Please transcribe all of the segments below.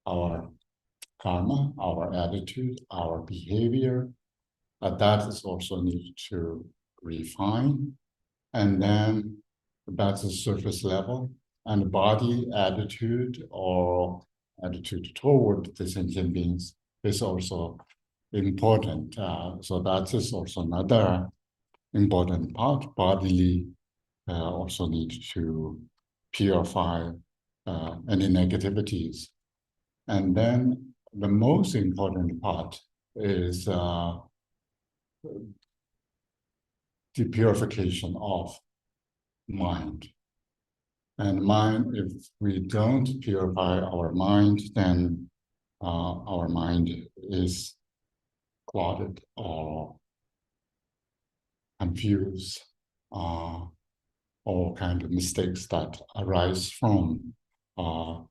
our karma, our attitude, our behavior. That is also need to refine. And then that's the surface level. And body attitude or attitude toward the sentient beings is also important. So that is also another important part. Bodily also need to purify any negativities. And then the most important part is the purification of mind. And mind, if we don't purify our mind, then our mind is clouded or confused, all kind of mistakes that arise from our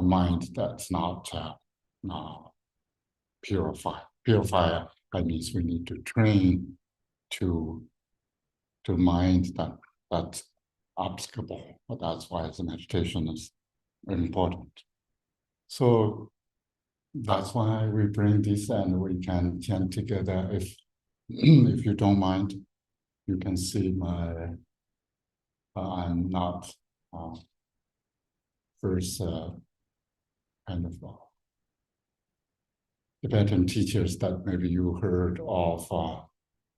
mind that's not purified. Purify, that means we need to train to mind that obstacle. But that's why the meditation is important. So that's why we bring this and we can chant together. If if you don't mind, you can see my I'm not first kind of Tibetan teachers that maybe you heard of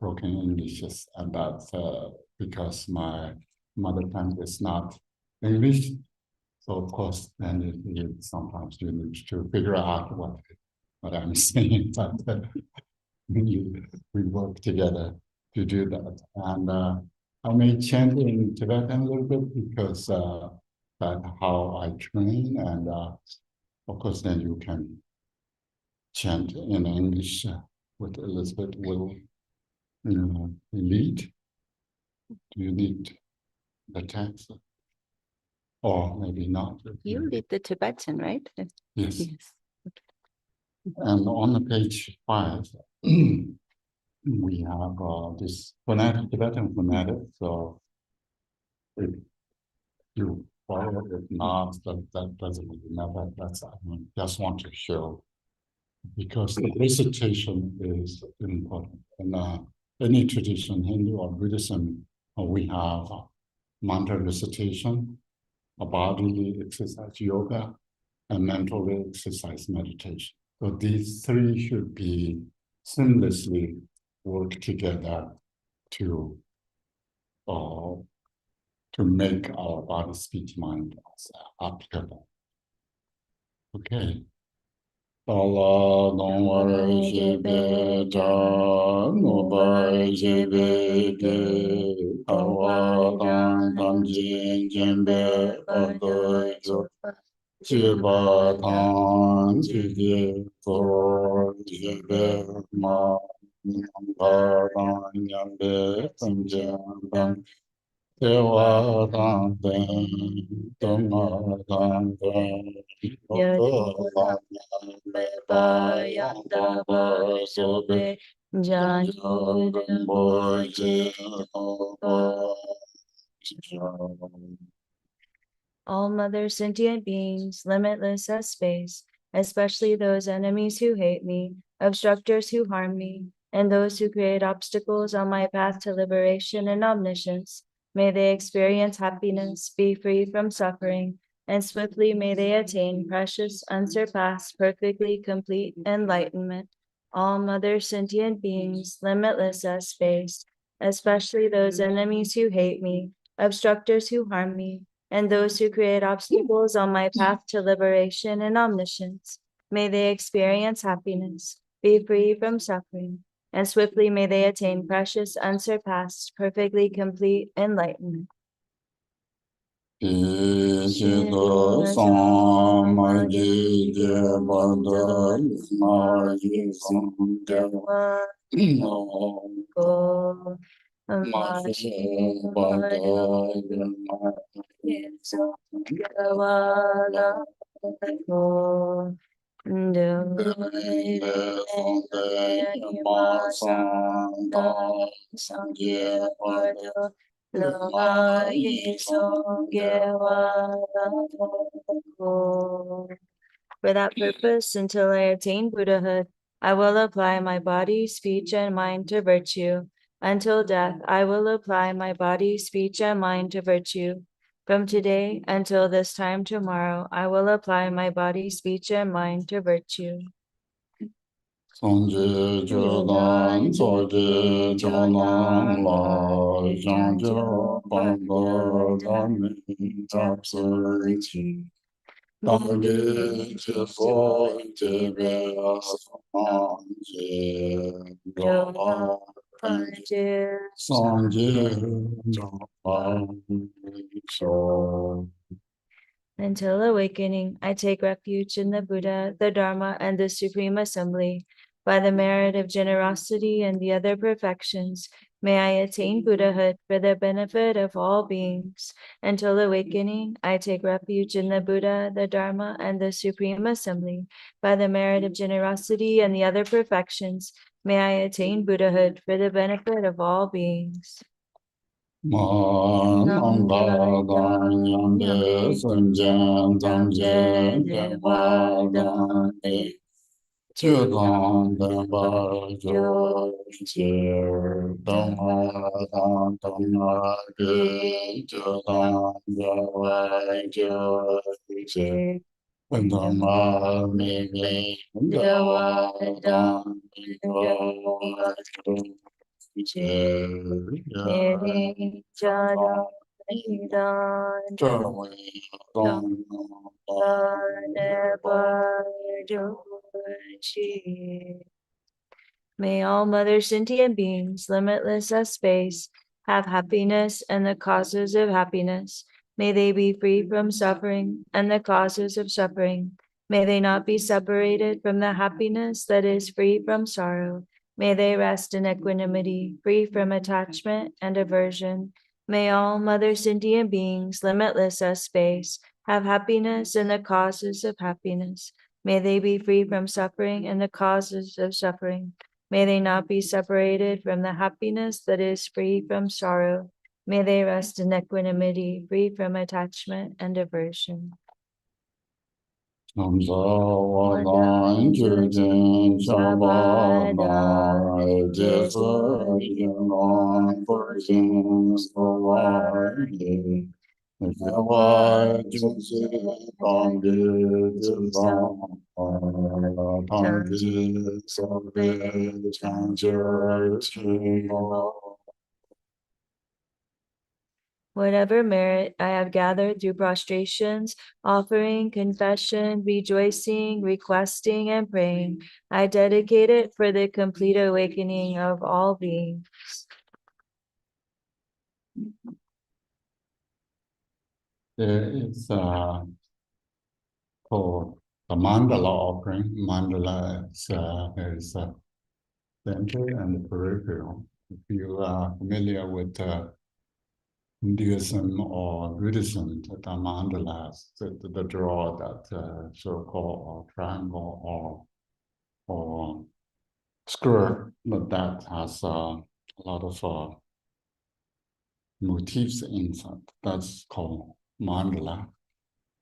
broken Englishes, and that's because my mother tongue is not English. So of course, then sometimes you need to figure out what I'm saying, but we work together to do that. And I may chant in Tibetan a little bit because that's how I train, and of course, then you can chant in English with Elizabeth will lead. Do you need the text? Or maybe not. You lead the Tibetan, right? Yes. Yes. And on the page 5, we have this phonetic, Tibetan phonetic. So if you follow it not, that doesn't really matter. That's I just want to show, because the recitation is important. In any tradition, Hindu or Buddhism, we have mantra recitation, a bodily exercise, yoga, and mental exercise, meditation. So these three should be seamlessly work together to make our body, speech, mind applicable. Okay. Allah don't worry, jebe ja, no bai jebe ge, awa dan tam jin jembe, ado jo, jiba tan jige, ko jebe ma, nyamba dan nyambe, tam jambang, dewa dan den, doma dan den, All mother sentient beings, limitless as space, especially those enemies who hate me, obstructors who harm me, and those who create obstacles on my path to liberation and omniscience, may they experience happiness, be free from suffering, and swiftly may they attain precious, unsurpassed, perfectly complete enlightenment. All mother sentient beings, limitless as space, especially those enemies who hate me, obstructors who harm me, and those who create obstacles on my path to liberation and omniscience. May they experience happiness, be free from suffering, and swiftly may they attain precious, unsurpassed, perfectly complete enlightenment. For that purpose, until I attain Buddhahood, I will apply my body, speech, and mind to virtue. Until death, I will apply my body, speech, and mind to virtue. From today until this time tomorrow, I will apply my body, speech, and mind to virtue. Sanje Jodan Soje Jonan La Janjo Bamba Dami Tapsui Dange Jeso Jebe Asanje Jodan Sanje Jodan So Until awakening, I take refuge in the Buddha, the Dharma, and the Supreme Assembly. By the merit of generosity and the other perfections, may I attain Buddhahood for the benefit of all beings. Until awakening, I take refuge in the Buddha, the Dharma, and the Supreme Assembly. By the merit of generosity and the other perfections, may I attain Buddhahood for the benefit of all beings. Ma Nam Da Dan Yam De Sun Jan Dang Je De Wa Dan De Chö Dan De Ba Jo Che Dong Ha Dan Dong Ha De Chö Dan De Wa Jo Che Dong Ha Me Me De Wa Dan De Wa Jo May all mother sentient beings, limitless as space, have happiness and the causes of happiness. May they be free from suffering and the causes of suffering. May they not be separated from the happiness that is free from sorrow. May they rest in equanimity, free from attachment and aversion. May all mother sentient beings, limitless as space, have happiness and the causes of happiness. May they be free from suffering and the causes of suffering. May they not be separated from the happiness that is free from sorrow. May they rest in equanimity, free from attachment and aversion. Nam Sa Wa Dan Ju Jin Sha Ba Da Je Su Yin Wan Fu Jin So Wa Ye Ya Wa Ju Si Dong Ge Ji Sang Tang Ji So Be Chan Je Chi Mo Whatever merit I have gathered through prostrations, offering, confession, rejoicing, requesting, and praying, I dedicate it for the complete awakening of all beings. There is for the mandala offering. Mandala is center and peripheral. If you are familiar with Hinduism or Buddhism, the mandalas, the draw that circle or triangle or square, but that has a lot of motifs inside. That's called mandala.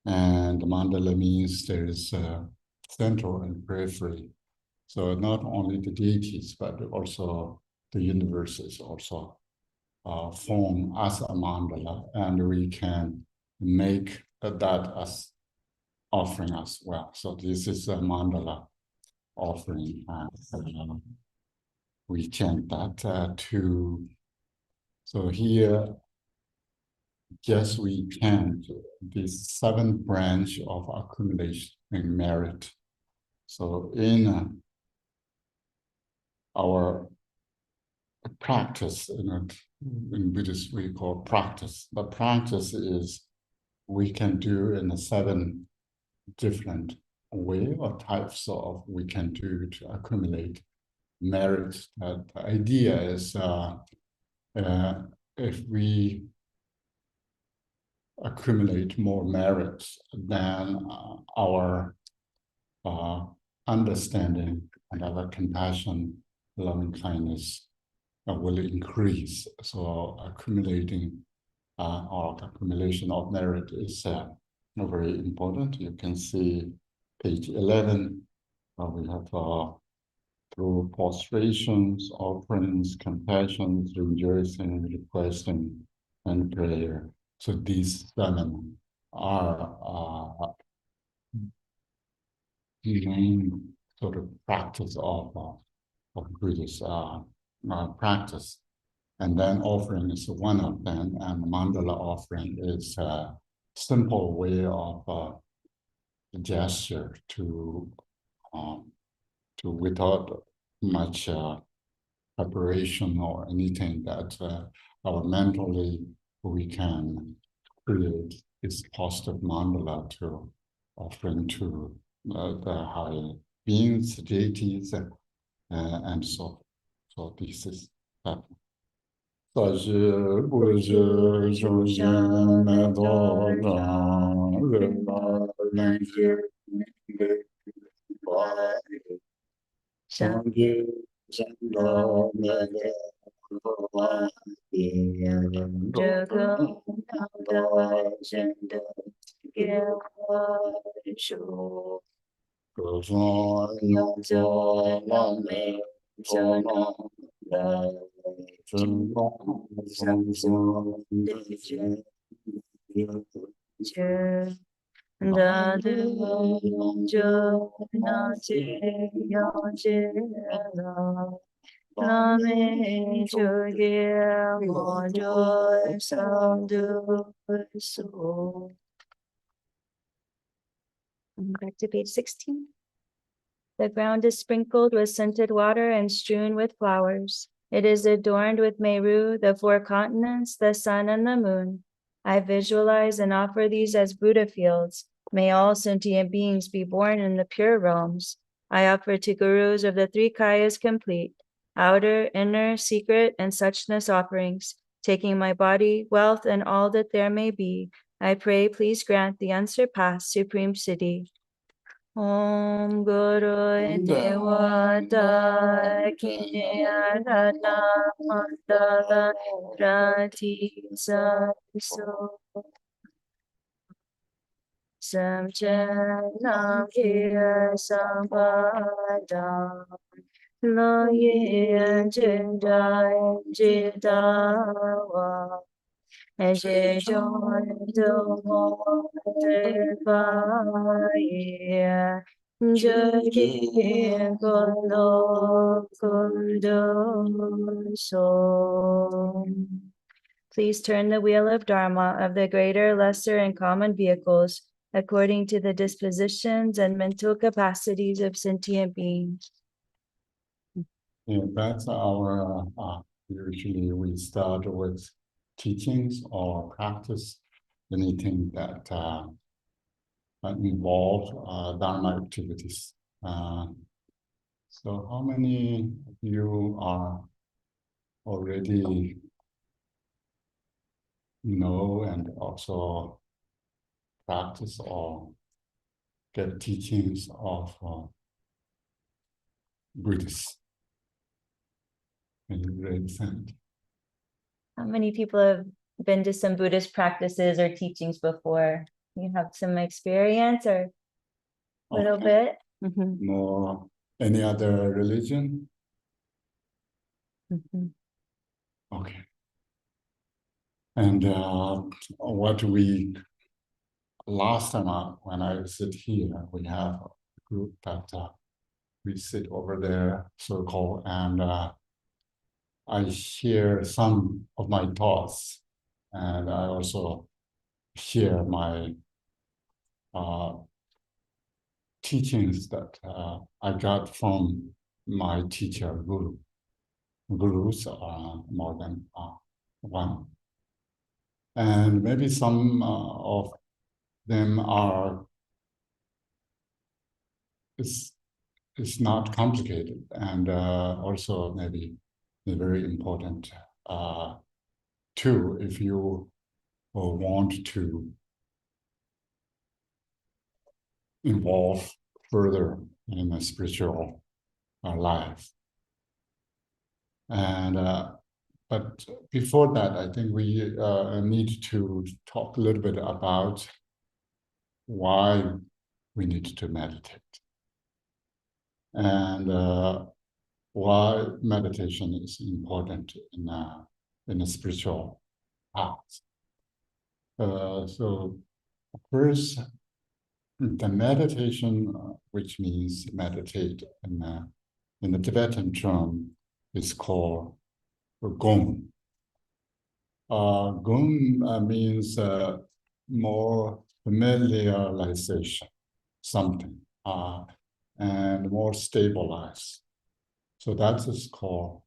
And mandala means there is a center and periphery. So not only the deities, but also the universe is also form as a mandala, and we can make that as offering as well. So this is a mandala offering. We chant that to. So here, yes, we chant this seventh branch of accumulation and merit. So in our practice, in Buddhist we call practice. The practice is we can do in a seven different way or types of we can do to accumulate merit. The idea is if we accumulate more merit, then our understanding and our compassion, loving kindness will increase. So accumulating or accumulation of merit is very important. You can see page 11, we have through prostrations, offerings, compassions, rejoicing, requesting, and prayer. So these 7 are the main sort of practice of Buddhist practice. And then offering is one of them, and mandala offering is a simple way of gesture to without much preparation or anything that our mentally we can create this positive mandala to offering to the higher beings, deities, and so. So this is that. 所是不是众生难道让人人间法相聚相到那个这个的真的给我数，各方有作浪美作浪来真光相送的见。的永久那解要解了。那美就给我着上的手。Back to page 16. The ground is sprinkled with scented water and strewn with flowers. It is adorned with Meru, the 4 continents, the sun, and the moon. I visualize and offer these as Buddha fields. May all sentient beings be born in the pure realms. I offer to gurus of the 3 kayas complete, outer, inner, secret, and suchness offerings, taking my body, wealth, and all that there may be. I pray, please grant the unsurpassed supreme siddhi. Om Guru Devata Kinyarana Mandala Rati Saso Samchanam Kira Sampada Lo Yin Jindai Jidawa She joined the water fire, Jagi Golo Kudo. Please turn the wheel of Dharma of the greater, lesser, and common vehicles according to the dispositions and mental capacities of sentient beings. Yeah, that's our usually we start with teachings or practice anything that involve Dharma activities. So how many of you are already know and also practice or get teachings of Buddhists? Can you raise hand? How many people have been to some Buddhist practices or teachings before? You have some experience or a little bit? More any other religion? Okay. And what we last time when I sit here, we have a group that we sit over there circle and I share some of my thoughts, and I also share my teachings that I got from my teacher, gurus are more than one. And maybe some of them are, it's not complicated, and also maybe very important too, if you want to involve further in a spiritual life. And but before that, I think we need to talk a little bit about why we need to meditate. And why meditation is important in a spiritual path. So first, the meditation, which means meditate in the Tibetan term, is called Gong. Gong means more familiarization, something, and more stabilized. So that is called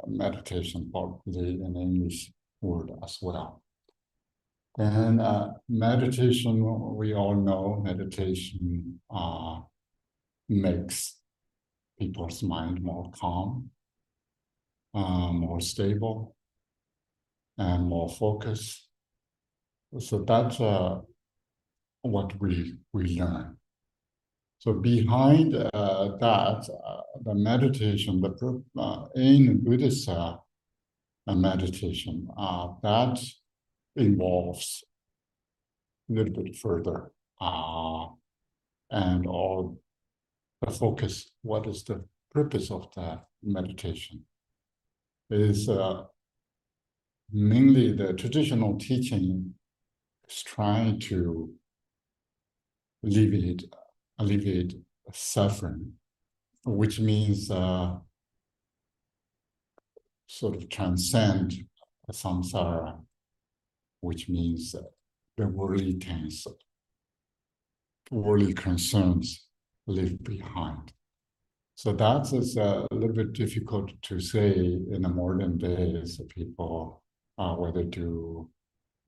meditation, probably an English word as well. And meditation, we all know meditation makes people's mind more calm, more stable, and more focused. So that's what we learn. So behind that, the meditation, in Buddhist meditation, that involves a little bit further, and all the focus. What is the purpose of the meditation? Is mainly the traditional teaching is trying to alleviate suffering, which means sort of transcend samsara, which means the worldly things, worldly concerns leave behind. So that is a little bit difficult to say in the modern days. People whether do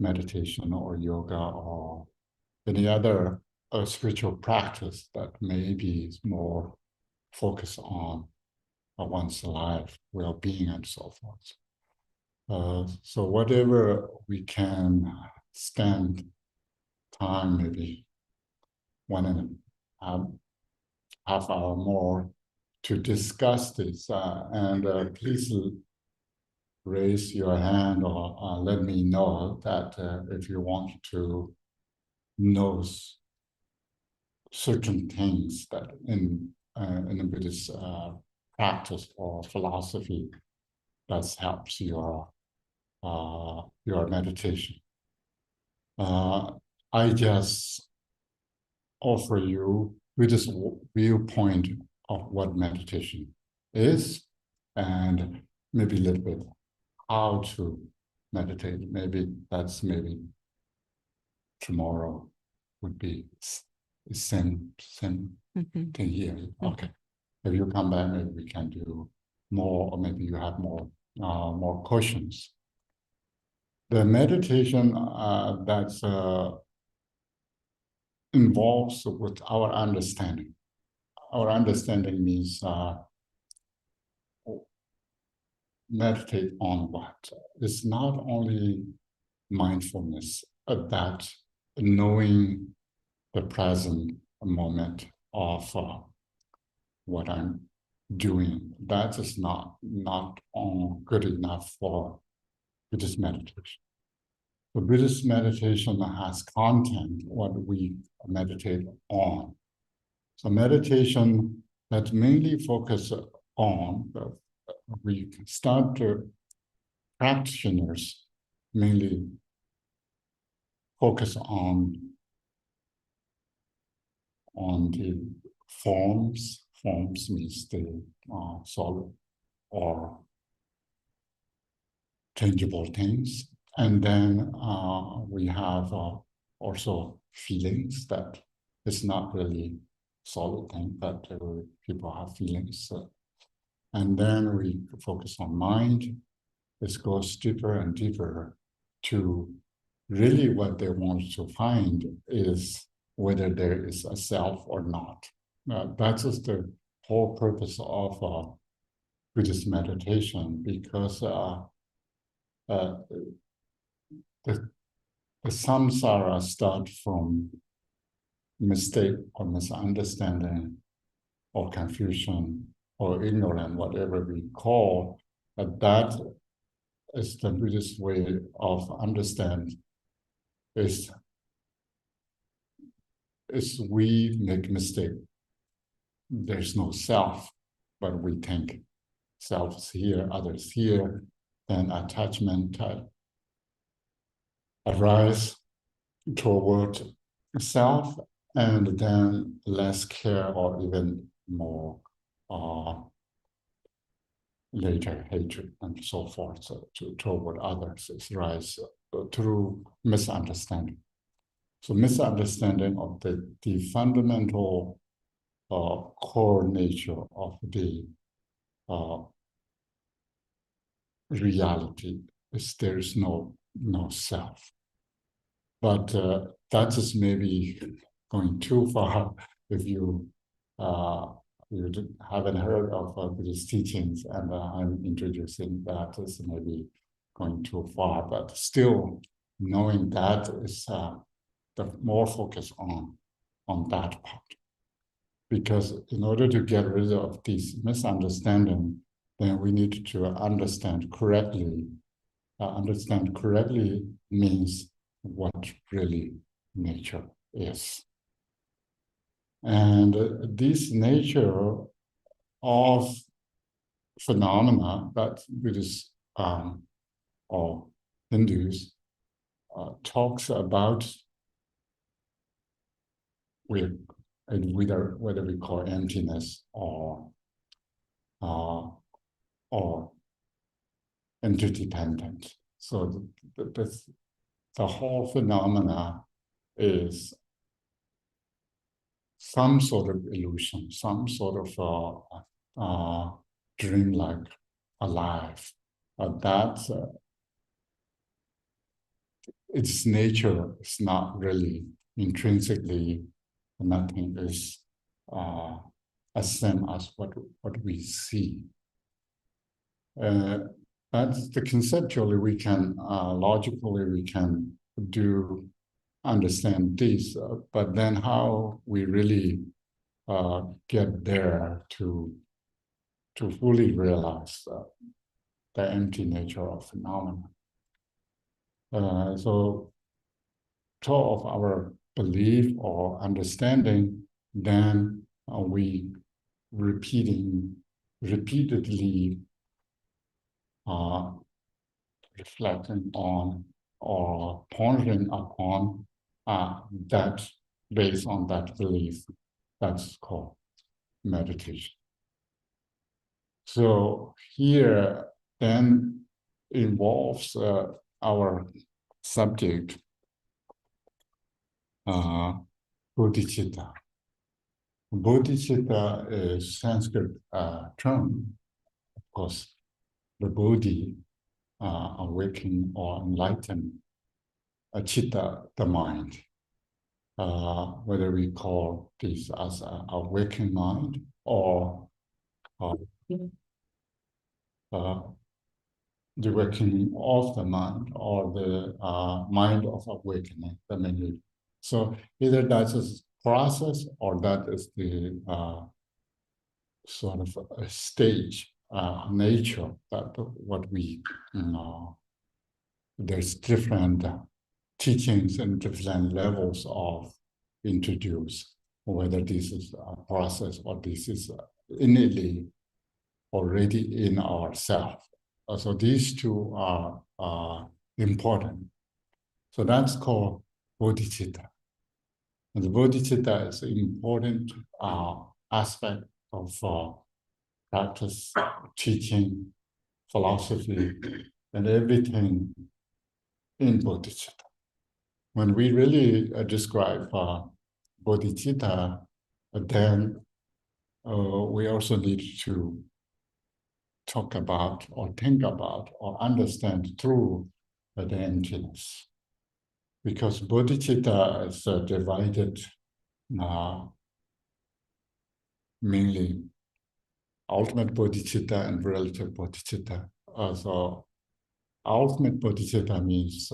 meditation or yoga or any other spiritual practice that maybe is more focused on one's life, well-being, and so forth. So whatever we can spend time, maybe 1.5 hour more to discuss this, and please raise your hand or let me know that if you want to know certain things that in the Buddhist practice or philosophy that helps your meditation. I just offer you Buddhist viewpoint of what meditation is, and maybe a little bit how to meditate. Maybe tomorrow would be same thing here. Okay. If you come back, maybe we can do more, or maybe you have more questions. The meditation that's involves with our understanding. Our understanding means meditate on what? It's not only mindfulness, that knowing the present moment of what I'm doing. That is not good enough for Buddhist meditation. The Buddhist meditation has content, what we meditate on. So meditation that mainly focus on, we start to practitioners mainly focus on the forms. Forms means the solid or tangible things. And then we have also feelings that it's not really solid thing, but people have feelings. And then we focus on mind. This goes deeper and deeper to really what they want to find is whether there is a self or not. That is the whole purpose of Buddhist meditation, because the samsara start from mistake or misunderstanding or confusion or ignorance, whatever we call, that is the Buddhist way of understand. Is is we make mistake. There's no self, but we think self is here, others here, then attachment arise toward self, and then less care or even more later hatred and so forth toward others is rise through misunderstanding. So misunderstanding of the fundamental core nature of the reality is there is no self. But that is maybe going too far if you haven't heard of Buddhist teachings, and I'm introducing that is maybe going too far. But still, knowing that is the more focus on that part. Because in order to get rid of this misunderstanding, then we need to understand correctly. Understand correctly means what really nature is. And this nature of phenomena that Buddhists or Hindus talks about whether we call emptiness or interdependent. So the whole phenomena is some sort of illusion, some sort of dreamlike, alive. That its nature is not really intrinsically, nothing is as same as what we see. That's the conceptually we can logically we can understand this, but then how we really get there to fully realize the empty nature of phenomena. So top of our belief or understanding, then we repeatedly reflecting on or pondering upon that based on that belief. That's called meditation. So here then involves our subject, bodhicitta. Bodhicitta is Sanskrit term, of course. The Bodhi, awaken or enlighten, chitta, the mind. Whether we call this as a awakened mind or the awakening of the mind or the mind of awakening, the menu. So either that is process or that is the sort of a stage, nature that what we there's different teachings and different levels of introduce, whether this is a process or this is innately already in ourselves. So these two are important. So that's called bodhicitta. And the bodhicitta is an important aspect of practice, teaching, philosophy, and everything in bodhicitta. When we really describe bodhicitta, then we also need to talk about or think about or understand through the emptiness. Because bodhicitta is divided mainly ultimate bodhicitta and relative bodhicitta. So ultimate bodhicitta means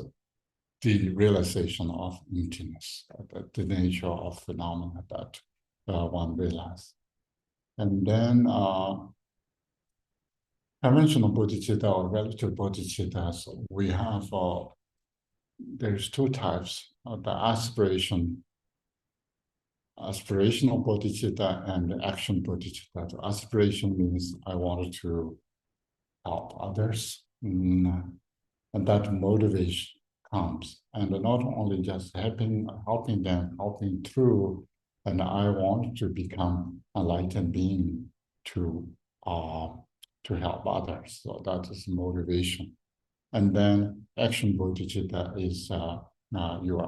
the realization of emptiness, the nature of phenomena that one realizes. And then conventional bodhicitta or relative bodhicitta, so we have, there's two types. The aspiration aspirational bodhicitta and action bodhicitta. So aspiration means I wanted to help others, and that motivation comes. And not only just helping them, helping through, and I want to become a enlightened being to help others. So that is motivation. And then action bodhicitta is you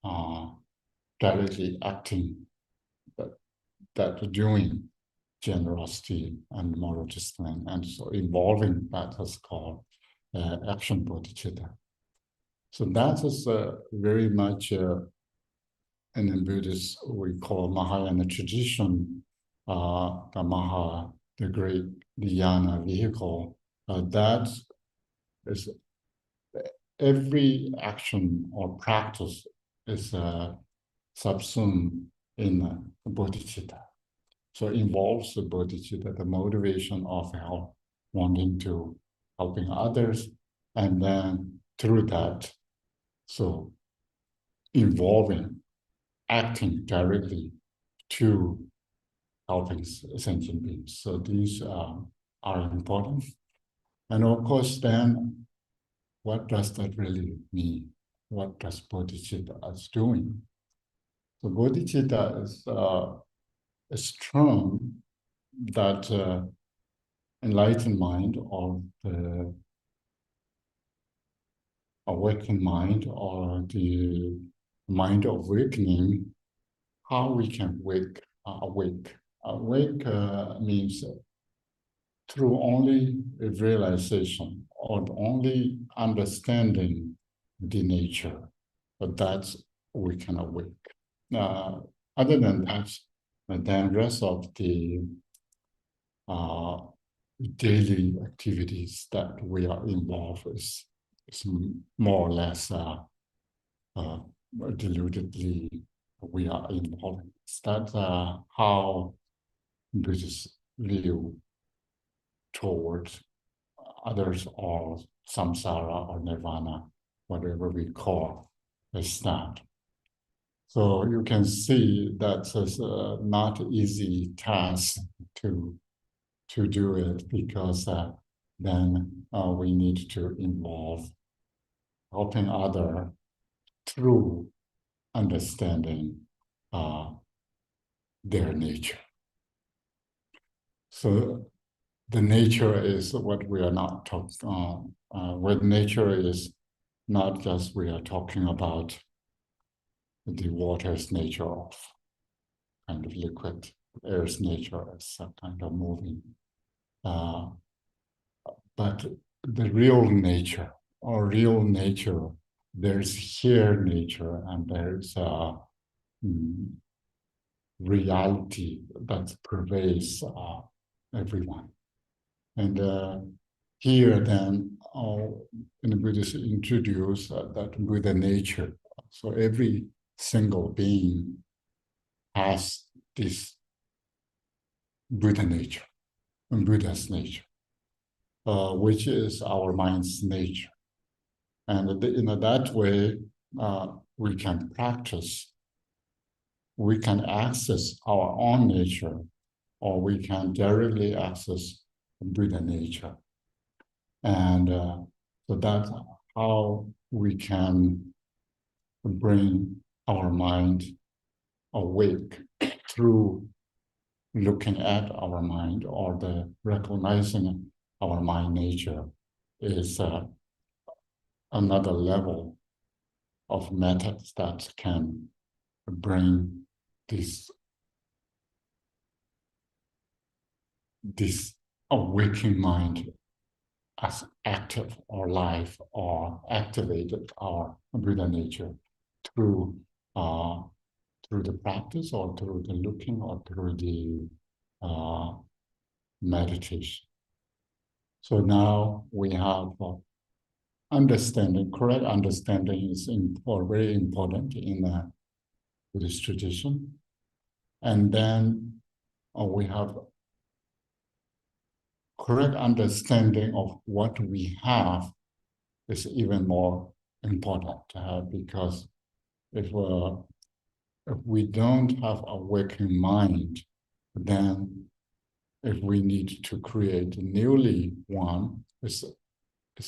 are directly acting, that doing generosity and moral discipline, and so involving that is called action bodhicitta. So that is very much in Buddhist we call Mahayana tradition, the Maha, the great dhyana vehicle. That is every action or practice is subsumed in bodhicitta. So involves the bodhicitta, the motivation of wanting to helping others, and then through that, so involving, acting directly to helping sentient beings. So these are important. And of course, then, what does that really mean? What does bodhicitta is doing? So bodhicitta is a term that enlightened mind or the awakened mind or the mind of awakening, how we can awake. Awake means through only a realization or only understanding the nature, but that's we can awake. Other than that, then rest of the daily activities that we are involved is more or less deludedly we are involved. That's how Buddhists view towards others or samsara or nirvana, whatever we call is that. So you can see that it's not easy task to do it, because then we need to involve helping other through understanding their nature. So the nature is what we are not talking. What nature is not just we are talking about the water's nature of kind of liquid, air's nature as a kind of moving. But the real nature, there's here nature, and there's reality that pervades everyone. And here then, in the Buddhists introduce that Buddha nature. So every single being has this Buddha nature, and Buddha's nature, which is our mind's nature. And in that way, we can practice, we can access our own nature, or we can directly access Buddha nature. And so that's how we can bring our mind awake through looking at our mind, or the recognizing our mind nature is another level of methods that can bring this awakening mind as active or live, or activated our Buddha nature through the practice, or through the looking, or through the meditation. So now we have understanding. Correct understanding is very important in the Buddhist tradition. And then we have correct understanding of what we have is even more important, because if if we don't have a working mind, then if we need to create a newly one, it's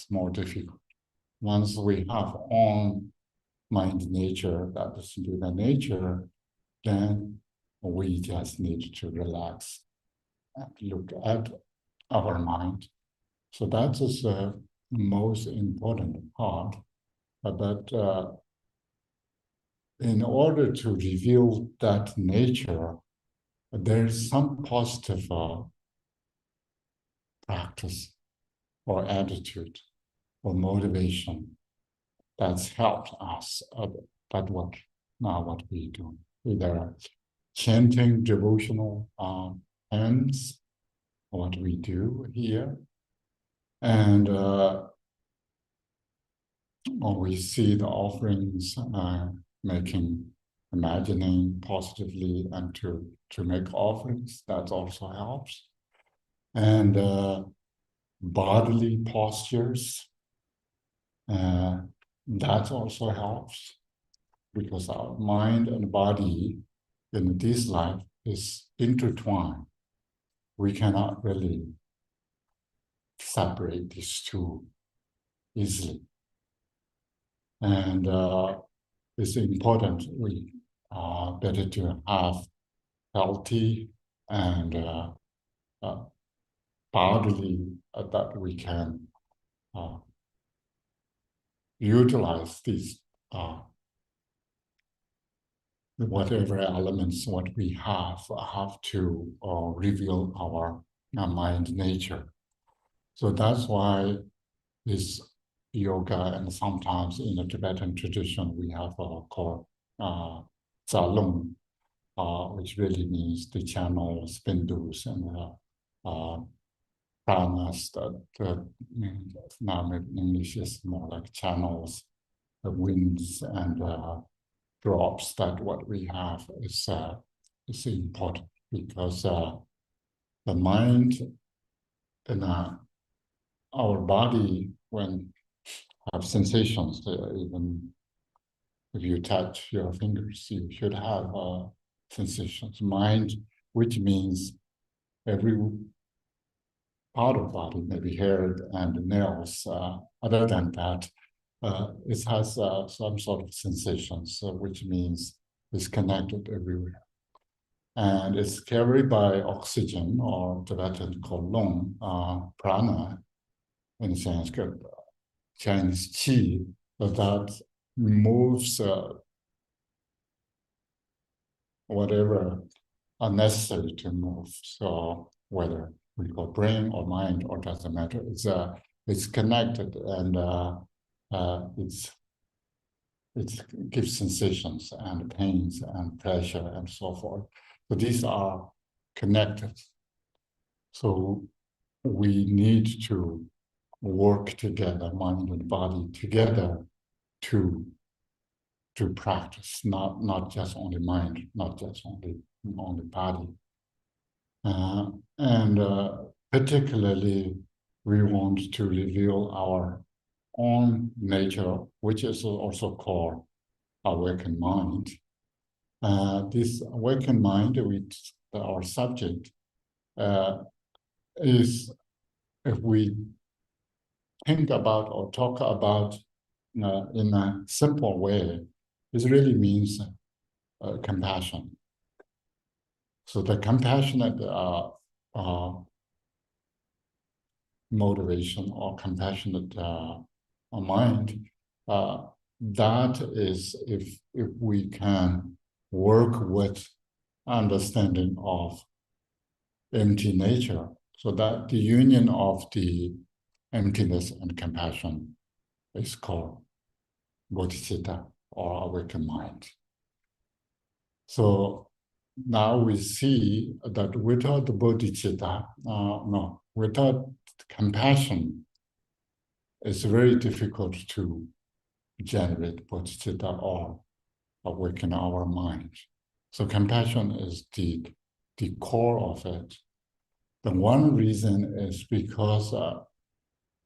more difficult. Once we have own mind nature, that is Buddha nature, then we just need to relax and look at our mind. So that is the most important part. But in order to reveal that nature, there's some positive practice or attitude or motivation that's helped us. That's what we do. Either chanting devotional hymns, what we do here, and we see the offerings imagining positively and to make offerings, that also helps. And bodily postures, that also helps, because our mind and body in this life is intertwined. We cannot really separate these two easily. And it's important, we better to have healthy and bodily that we can utilize these whatever elements what we have to reveal our mind nature. So that's why this yoga, and sometimes in the Tibetan tradition we have called Zalung, which really means the channel spindles and pranas that now in English is more like channels, the winds and drops. That what we have is important, because the mind and our body, when have sensations, even if you touch your fingers, you should have sensations. Mind, which means every part of body, maybe hair and nails. Other than that, it has some sort of sensations, which means it's connected everywhere. And it's carried by oxygen, or Tibetan called lung, prana, in Sanskrit, Chinese qi, that moves whatever are necessary to move. So whether we call brain or mind, or doesn't matter, it's connected, and it gives sensations and pains and pleasure and so forth. So these are connected. So we need to work together, mind and body together, to practice, not just only mind, not just only body. And particularly, we want to reveal our own nature, which is also called awakened mind. This awakened mind, which our subject, is, if we think about or talk about in a simple way, it really means compassion. So the compassionate motivation or compassionate mind, that is, if we can work with understanding of empty nature, so that the union of the emptiness and compassion is called bodhicitta, or awakened mind. So now we see that without the bodhicitta, without compassion, it's very difficult to generate bodhicitta or awaken our mind. So compassion is the core of it. The one reason is because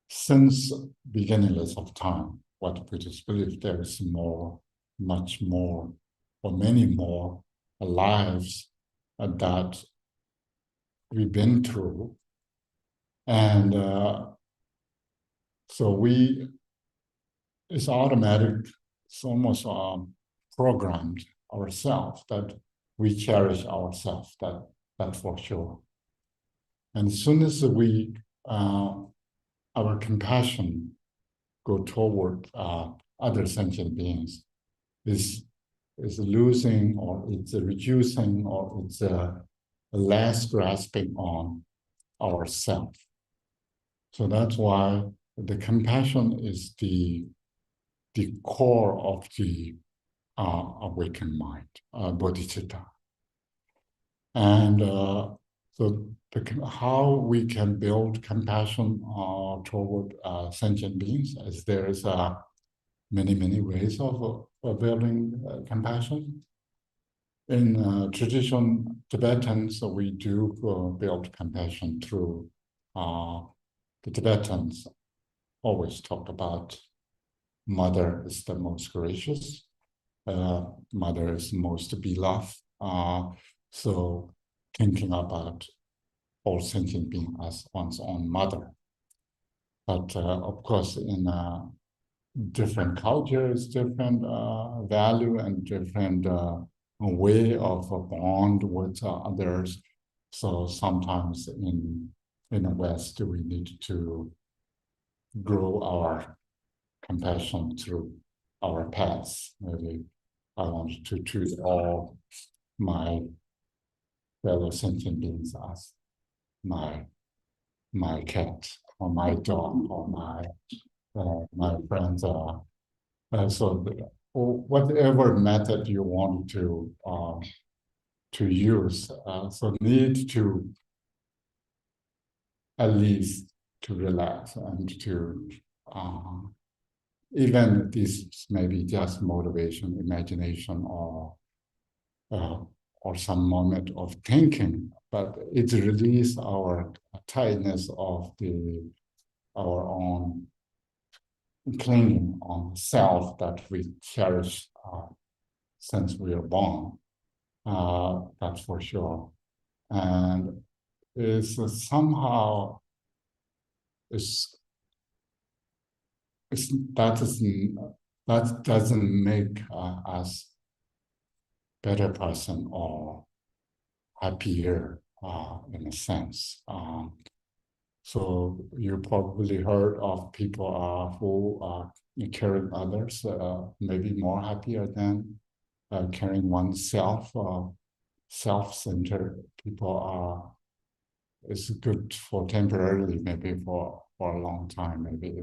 since beginningless of time, what Buddhists believe, there is much more or many more lives that we've been through. And so it's automatic, it's almost programmed ourselves that we cherish ourselves, that for sure. And as soon as our compassion go toward other sentient beings, is losing, or it's reducing, or it's less grasping on ourself. So that's why the compassion is the core of the awakened mind, bodhicitta. And so how we can build compassion toward sentient beings, as there is many ways of building compassion. In tradition Tibetan, so we do build compassion through the Tibetans always talk about mother is the most gracious, mother is most beloved. So thinking about all sentient beings as one's own mother. But of course, in different cultures, different value and different way of bond with others. So sometimes in the West, we need to grow our compassion through our pets. Maybe I want to treat all my fellow sentient beings as my cat or my dog or my friends are. So whatever method you want to use, so need to at least to relax and to even this may be just motivation, imagination, or some moment of thinking, but it releases our tightness of our own clinging on self that we cherish since we are born. That's for sure. And is somehow that doesn't make us better person or happier in a sense. So you probably heard of people who are caring others, maybe more happier than caring oneself. Self-centered people are. It's good for temporarily, maybe for a long time. Maybe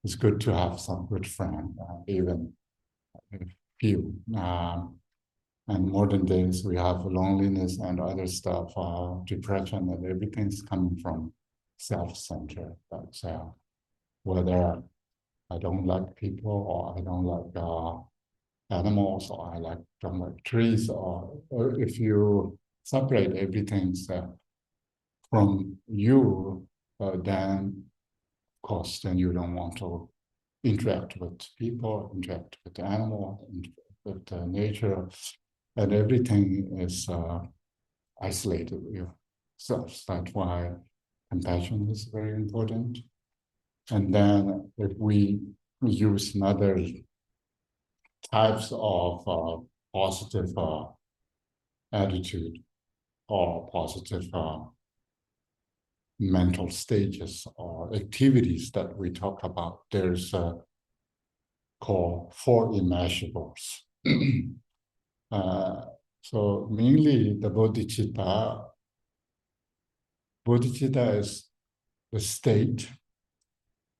it's good to have some good friend, even few. And modern days, we have loneliness and other stuff, depression, and everything's coming from self-centered. That's whether I don't like people, or I don't like animals, or I don't like trees, or if you separate everything from you, then of course, then you don't want to interact with people, interact with the animal, interact with nature, and everything is isolated yourself. That's why compassion is very important. And then if we use another types of positive attitude or positive mental stages or activities that we talk about, there's called four immeasurables. So mainly the bodhicitta is the state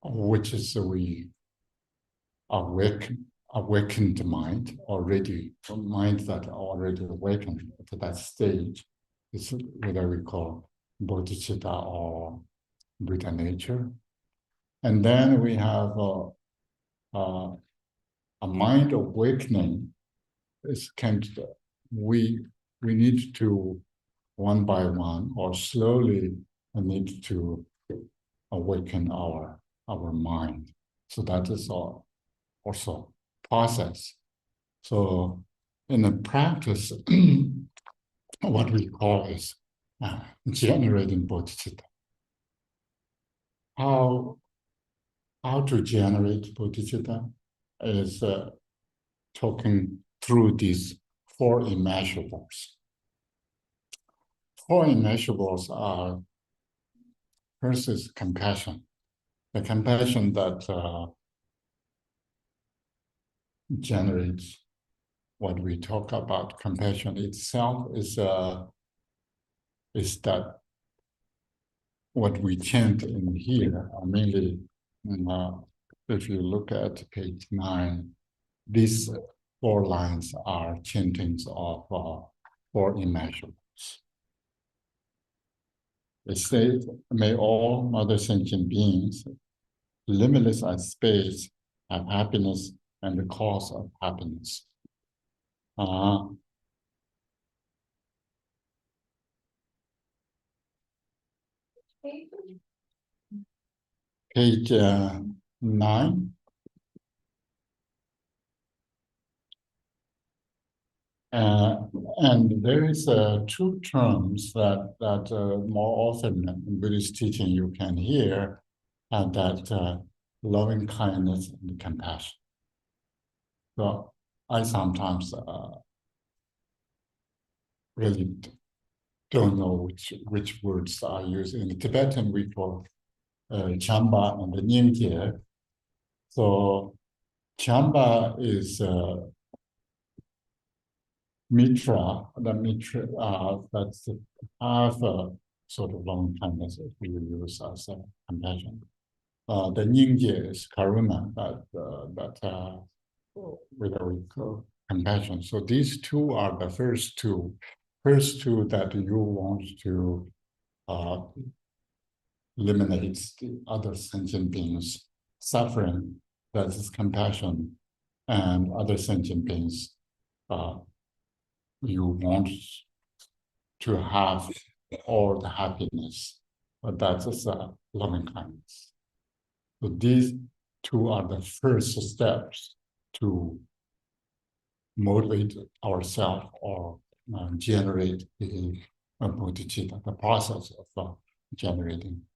which is we awakened mind already, mind that already awakened to that stage. It's whether we call bodhicitta or Buddha nature. And then we have a mind awakening. We need to one by one or slowly need to awaken our mind. So that is also process. So in the practice, what we call is generating bodhicitta. How to generate bodhicitta is talking through these four immeasurables. Four immeasurables are, first is compassion. The compassion that generates what we talk about. Compassion itself is that what we chant in here, mainly if you look at page 9, these 4 lines are chantings of 4 immeasurables. It says, may all other sentient beings, limitless as space, have happiness and the cause of happiness. Page 9. And there is 2 terms that more often in Buddhist teaching you can hear, that loving kindness and compassion. So I sometimes really don't know which words are used. In the Tibetan we call Chamba and the Nyingje. So Chamba is Mitra, that's half a sort of long kindness that we use as compassion. The Nyingje is Karuna, that we call compassion. So these 2 are the first two that you want to eliminate the other sentient beings' suffering, that is compassion, and other sentient beings you want to have all the happiness, but that is loving kindness. So these 2 are the first steps to motivate ourselves or generate the bodhicitta, the process of generating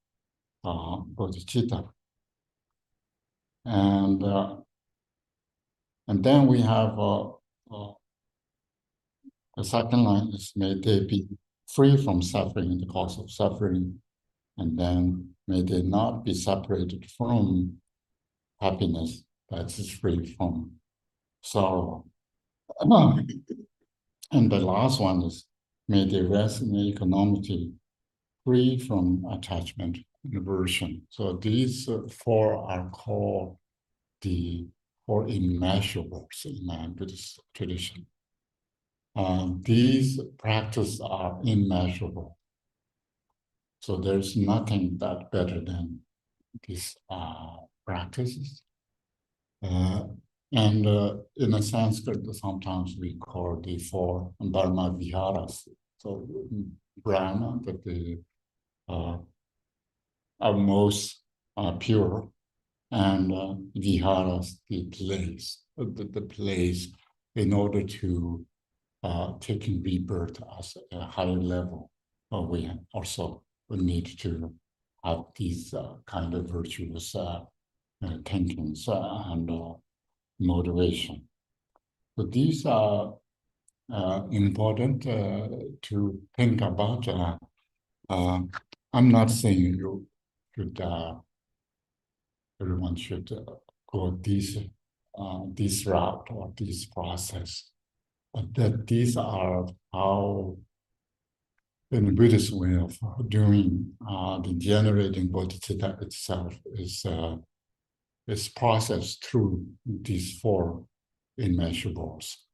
bodhicitta. And then we have the second line is, may they be free from suffering, the cause of suffering, and then may they not be separated from happiness that is free from sorrow. And the last one is, may they rest in equanimity, free from attachment and aversion. So these 4 are called the 4 immeasurables in the Buddhist tradition. These practices are immeasurable. So there's nothing that better than these practices. And in a Sanskrit, sometimes we call the 4 Dharma Viharas. So Brahma, that the are most pure, and Viharas, the place in order to taking rebirth as a higher level. We also need to have these kind of virtuous thinkings and motivation. So these are important to think about. I'm not saying you should, everyone should go this route or this process, but that these are how, in the Buddhist way of doing the generating bodhicitta itself is processed through these 4 immeasurables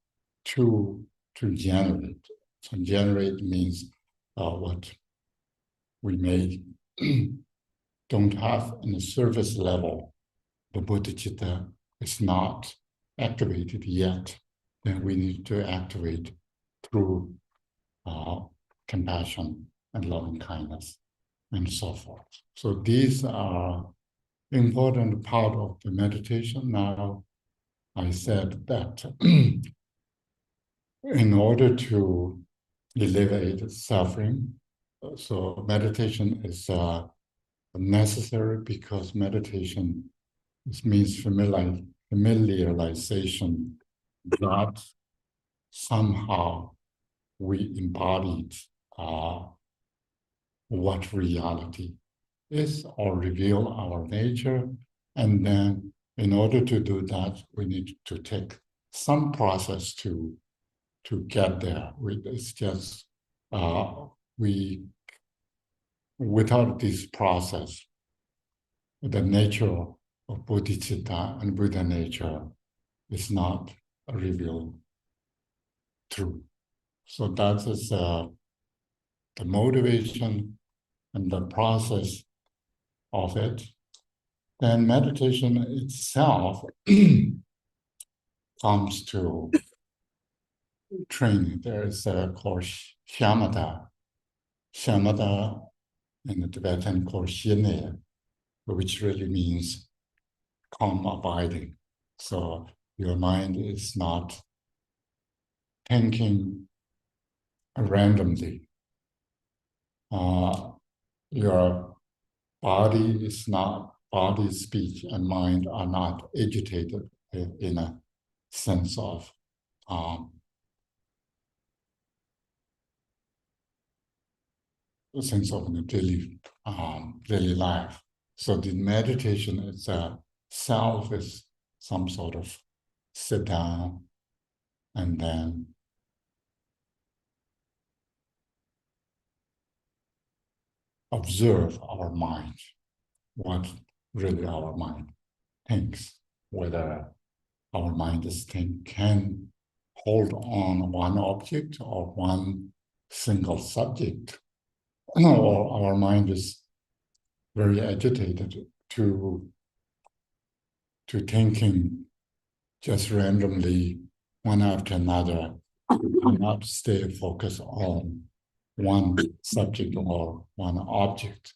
to generate. So generate means what we may don't have in the surface level, the bodhicitta is not activated yet, then we need to activate through compassion and loving kindness and so forth. So these are important part of the meditation. Now, I said that in order to alleviate suffering. So meditation is necessary because meditation means familiarization that somehow we embodied what reality is or reveal our nature. And then in order to do that, we need to take some process to get there. It's just we without this process, the nature of bodhicitta and Buddha nature is not revealed true. So that is the motivation and the process of it. Then meditation itself comes to training. There is a course shamatha. Shamatha in the Tibetan called shine, which really means calm abiding. So your mind is not thinking randomly. Your body, speech, and mind are not agitated in a sense of the daily life. So the meditation itself is some sort of sit down and then observe our mind, what really our mind thinks, whether our mind can hold on one object or one single subject, or our mind is very agitated to thinking just randomly one after another, and not stay focused on one subject or one object.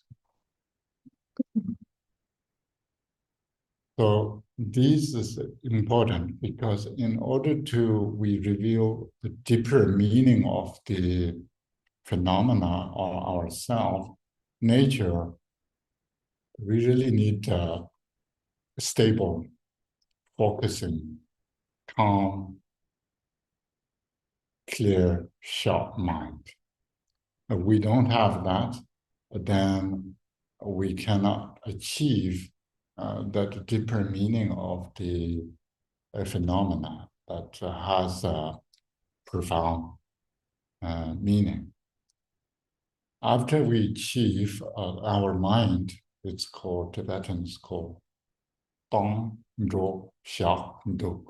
So this is important because in order to we reveal the deeper meaning of the phenomena or ourself, nature, we really need stable, focusing, calm, clear, sharp mind. If we don't have that, then we cannot achieve that deeper meaning of the phenomena that has a profound meaning. After we achieve our mind, it's called, Tibetan is called Dang, Zhou, Xia, Du.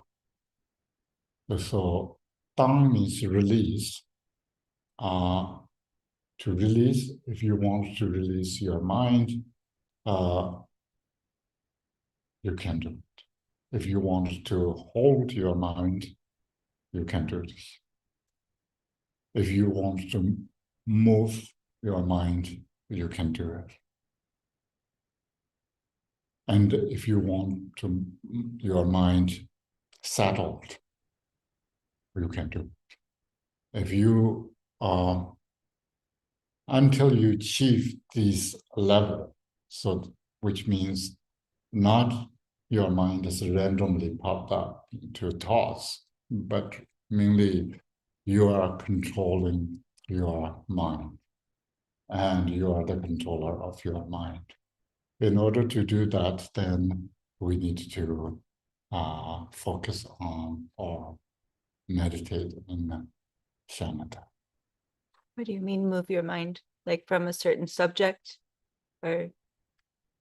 So Dang means release. To release, if you want to release your mind, you can do it. If you want to hold your mind, you can do this. If you want to move your mind, you can do it. And if you want to your mind settled, you can do it. If you until you achieve this level, so which means not your mind is randomly popped up into thoughts, but mainly you are controlling your mind and you are the controller of your mind. In order to do that, then we need to focus on or meditate in shamatha. What do you mean move your mind? Like from a certain subject? Or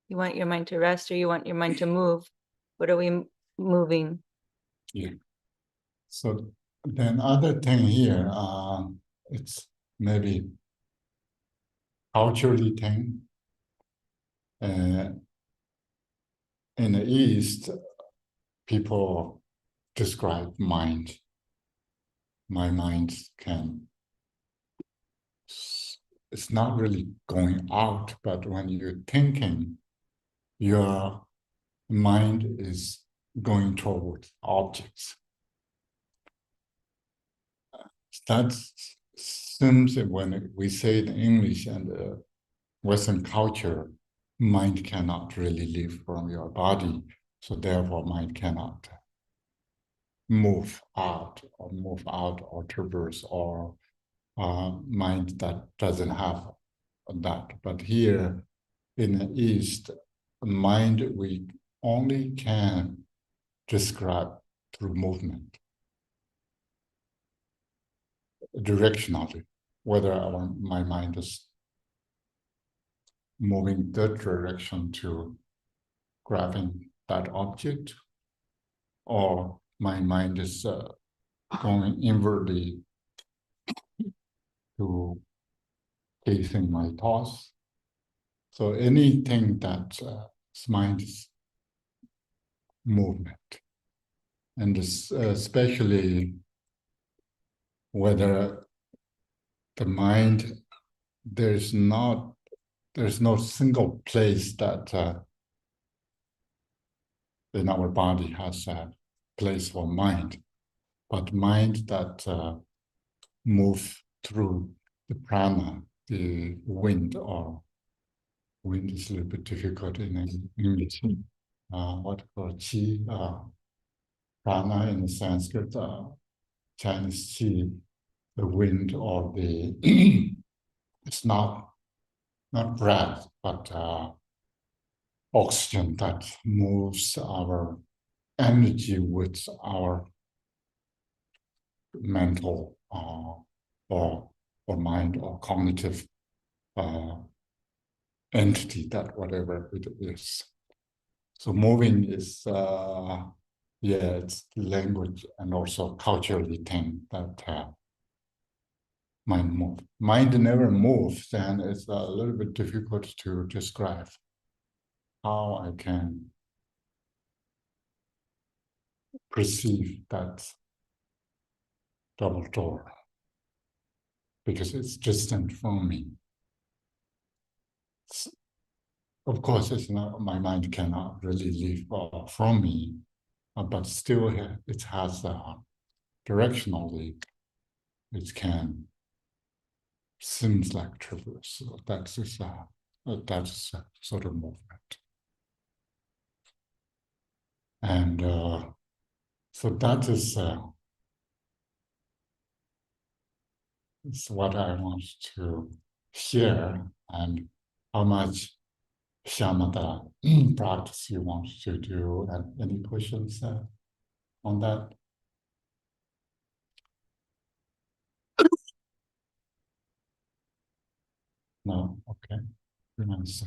you want your mind to rest or you want your mind to move? What are we moving? Yeah. So then other thing here, it's maybe culturally thing. In the East, people describe mind. My mind it's not really going out, but when you're thinking, your mind is going toward objects. that seems that when we say it in English and Western culture, mind cannot really leave from your body, so therefore mind cannot move out or traverse or mind that doesn't have that. But here in the East, mind we only can describe through movement, directionally, whether my mind is moving that direction to grabbing that object, or my mind is going inwardly to facing my thoughts. So anything that mind is movement, and especially whether the mind, there's no single place that in our body has a place for mind, but mind that move through the prana, the wind, or wind is a little bit difficult in English. What called qi, prana in the Sanskrit, Chinese qi, the wind or the it's not breath, but oxygen that moves our energy with our mental or mind or cognitive entity, that whatever it is. So moving is it's language and also culturally thing that mind move. Mind never moves, and it's a little bit difficult to describe how I can perceive that double door, because it's distant from me. Of course, it's not, my mind cannot really leave from me, but still it has directionally, it can seems like traverse. So that's a sort of movement. And so that is what I want to share, and how much shamatha practice you want to do, and any questions on that? No? Okay. Nice.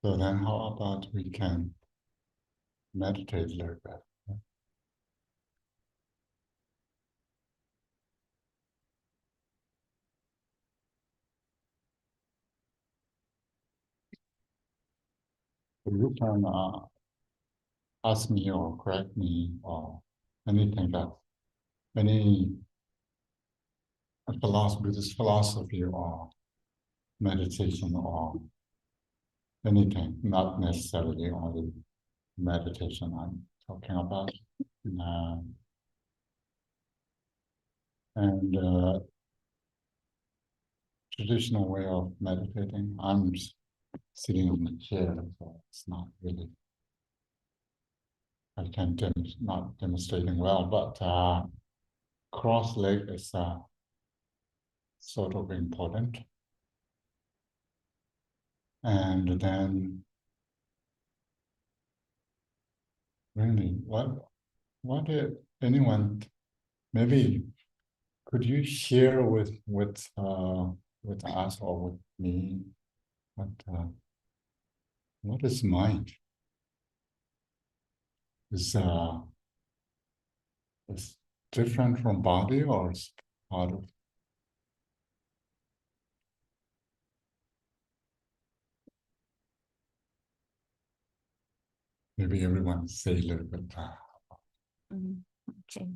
So then how about we can meditate a little bit? You can ask me or correct me or anything that any philosophy, Buddhist philosophy or meditation or anything, not necessarily only meditation I'm talking about. And traditional way of meditating, I'm sitting in the chair, so it's not really, I can not demonstrating well, but cross leg is sort of important. And then really, what if anyone, maybe could you share with us or with me what is mind? Is different from body, or is part of? Maybe everyone say a little bit. Okay.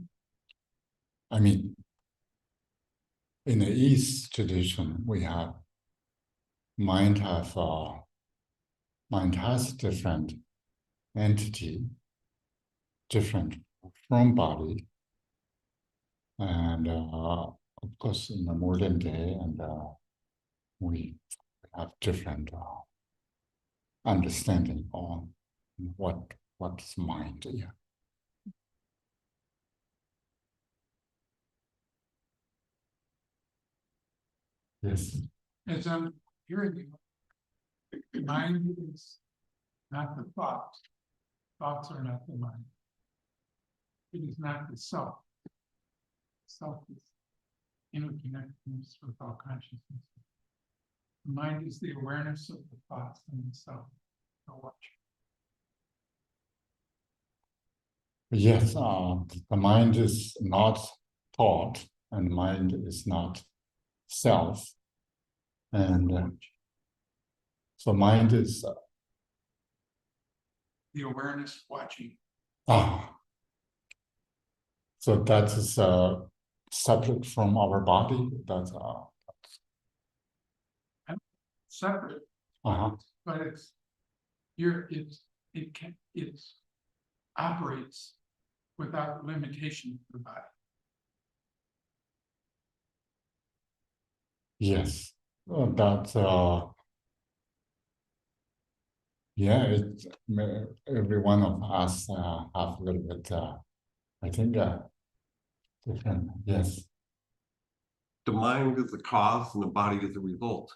I mean, in the East tradition, we have mind have mind has different entity, different from body. And of course, in the modern day, and we have different understanding on what's mind. Yeah. Yes. As I'm hearing you, mind is not the thought. Thoughts are not the mind. It is not the self. Self is interconnectedness with all consciousness. The mind is the awareness of the thoughts and the self. So watch. Yes, the mind is not thought, and mind is not self. And so mind is The awareness watching. So that is separate from our body. That's Separate, but it's it operates without limitation of the body. yes. That's yeah. It every one of us have a little bit. I think different. Yes. The mind is the cause and the body is the result.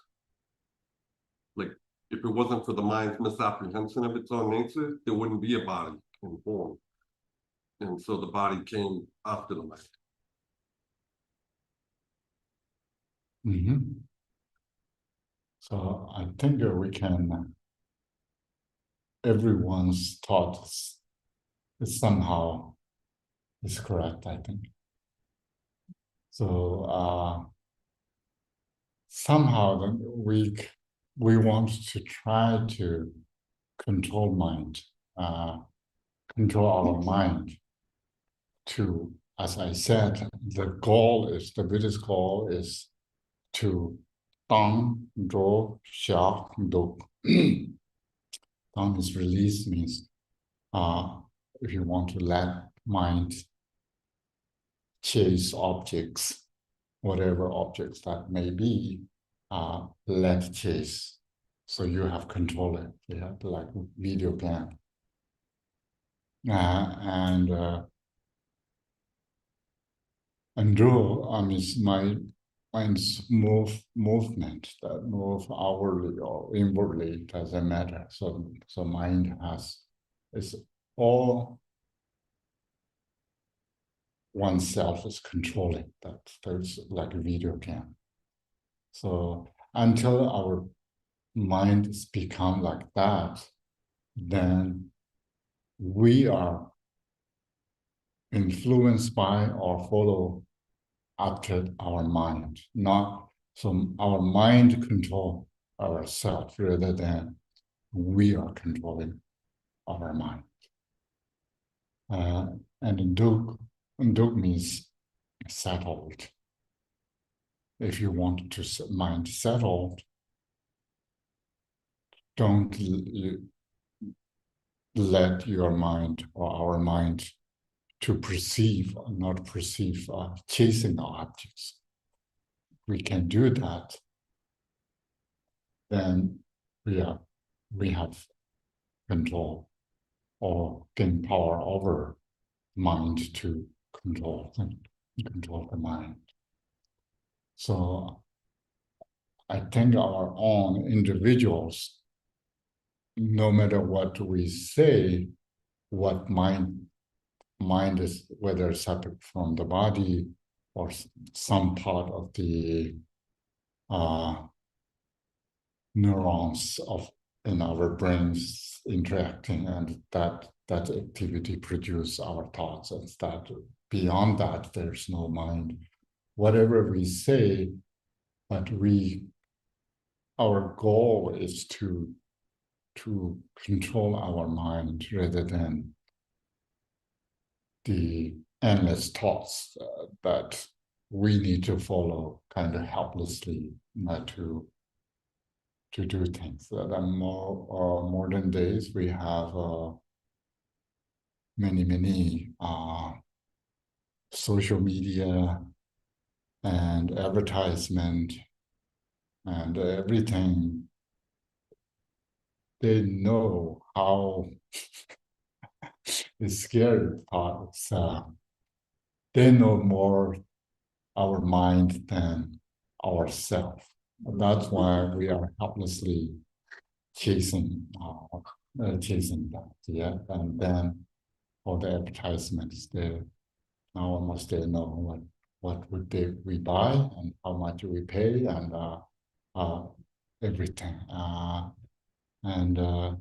Like, if it wasn't for the mind's misapprehension of its own nature, there wouldn't be a body in form. And so the body came after the mind. Mm-hmm. So I think we can. Everyone's thought is somehow is correct. I think. So somehow then we want to try to control mind, control our mind to, as I said, the Buddhist goal is to Dang, Zhou, Xia, Du. Dang is release, means if you want to let mind chase objects, whatever objects that may be, let chase. So you have control it. You have like video game. And draw means my mind's movement that move outwardly or inwardly doesn't matter. So mind is all oneself is controlling. There's like a video game. So until our mind has become like that, then we are influenced by or follow after our mind, not so our mind control ourselves rather than we are controlling our mind. And Duk means settled. If you want to mind settled, don't let your mind or our mind to perceive or not perceive chasing objects. We can do that, then we have control or gain power over mind to control the mind. So I think our own individuals, no matter what we say, what mind is, whether separate from the body or some part of the neurons in our brains interacting, and that activity produce our thoughts, and that beyond that there's no mind. Whatever we say, but our goal is to control our mind rather than the endless thoughts that we need to follow kind of helplessly, to do things. The more modern days, we have many social media and advertisement and everything. They know how it's scary parts. They know more our mind than ourselves. That's why we are helplessly chasing that. Yeah, and then all the advertisements, they now almost they know what would we buy and how much we pay and everything.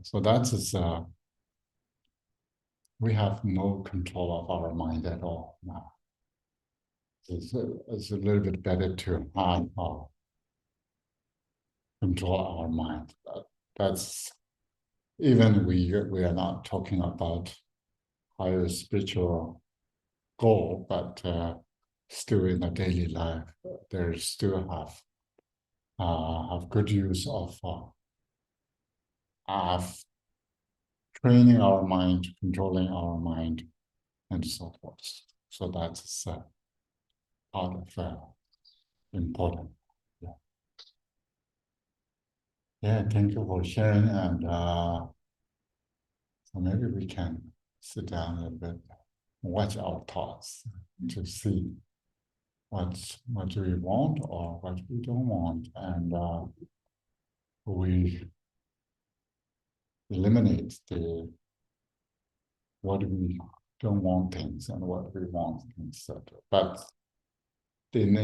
So that's we have no control of our mind at all now. It's a little bit better to have control our mind. That's even we are not talking about higher spiritual goal, but still in the daily life, there still have good use of training our mind, controlling our mind, and so forth. So that's part of important. Yeah. Yeah, thank you for sharing, and so maybe we can sit down a little bit, watch our thoughts to see what do we want or what we don't want, and we eliminate the what we don't want things and what we want things. But in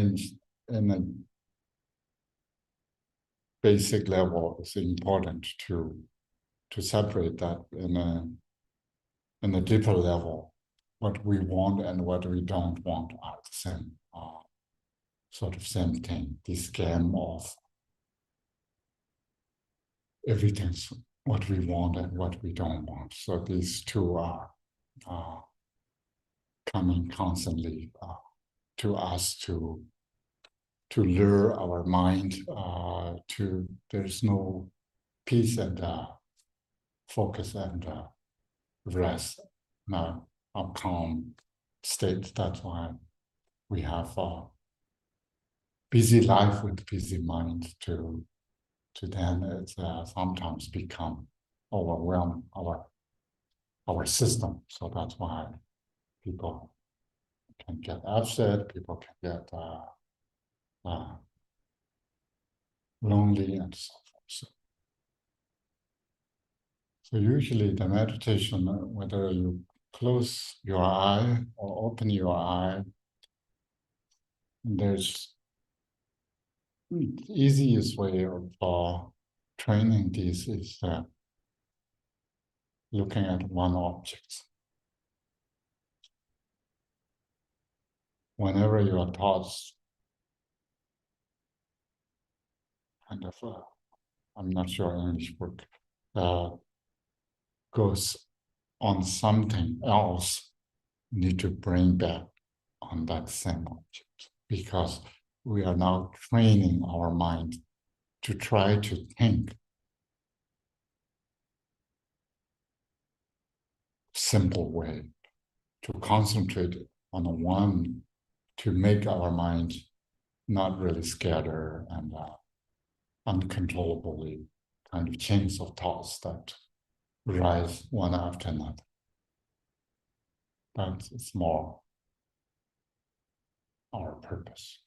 a basic level, it's important to separate that in a deeper level. What we want and what we don't want are the same, sort of same thing. This game of everything's what we want and what we don't want. So these two are coming constantly to us to lure our mind to there's no peace and focus and rest, now a calm state. That's why we have a busy life with busy mind to then it's sometimes become overwhelm our system. So that's why people can get upset, people can get lonely and so forth. So usually the meditation, whether you close your eye or open your eye, there's easiest way of training this is looking at one object. Whenever your thoughts kind of, I'm not sure English word, goes on something else, you need to bring back on that same object, because we are now training our mind to try to think simple way, to concentrate on the one, to make our mind not really scattered and uncontrollably kind of chains of thoughts that rise one after another. That's more our purpose.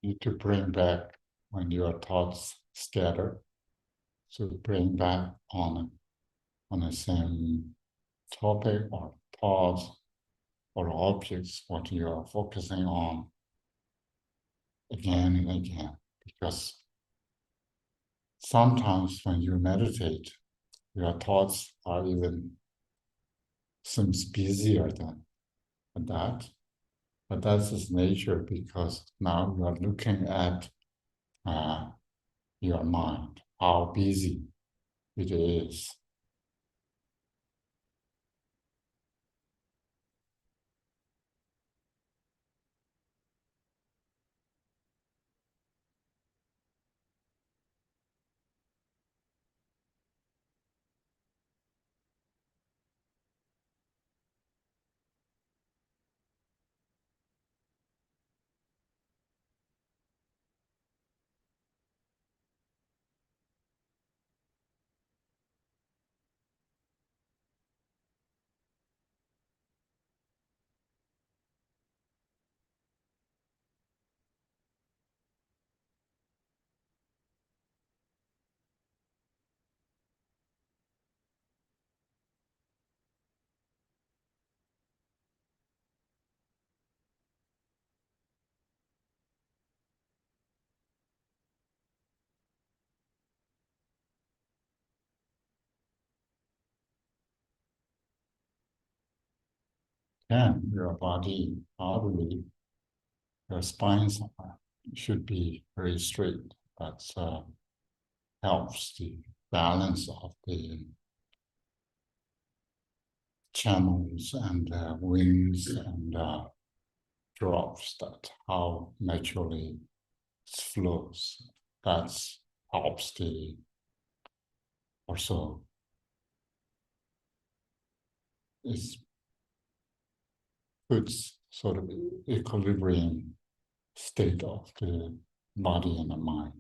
You need to bring back when your thoughts scatter, to bring back on the same topic or thoughts or objects what you are focusing on again and again. Because sometimes when you meditate, your thoughts are even seems busier than that. But that's its nature because now you are looking at your mind, how busy it is. And your body, probably your spine should be very straight. That helps the balance of the channels and wings and drops, that how naturally it flows. That helps the also it puts sort of equilibrium state of the body and the mind.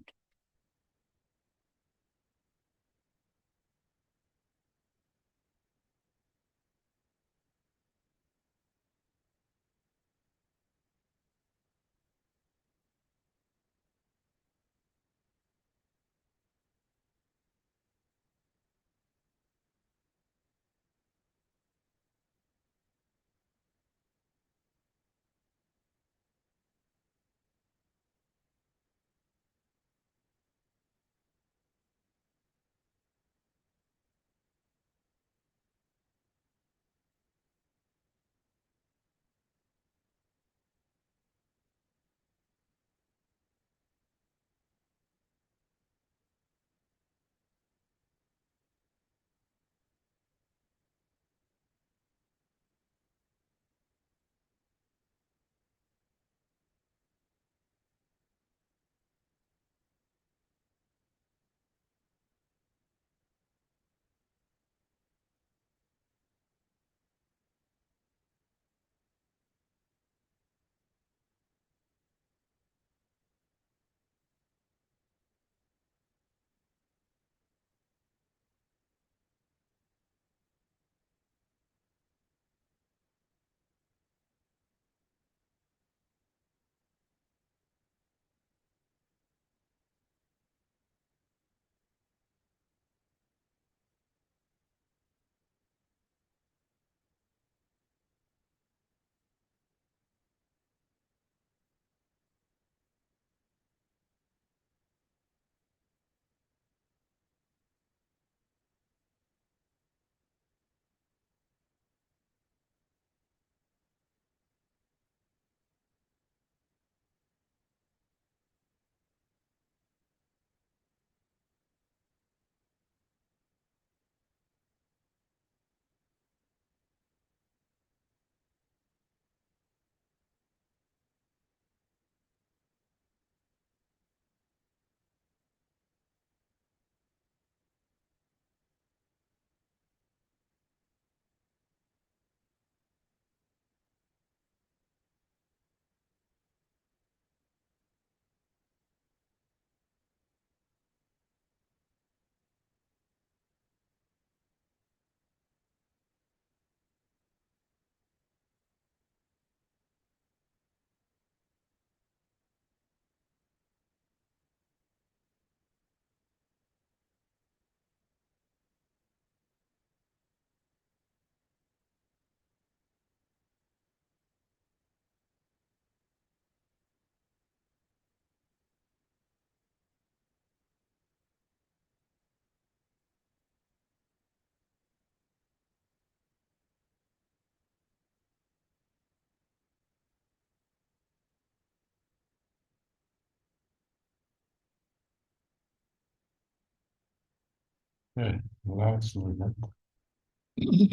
Okay, relax a little bit.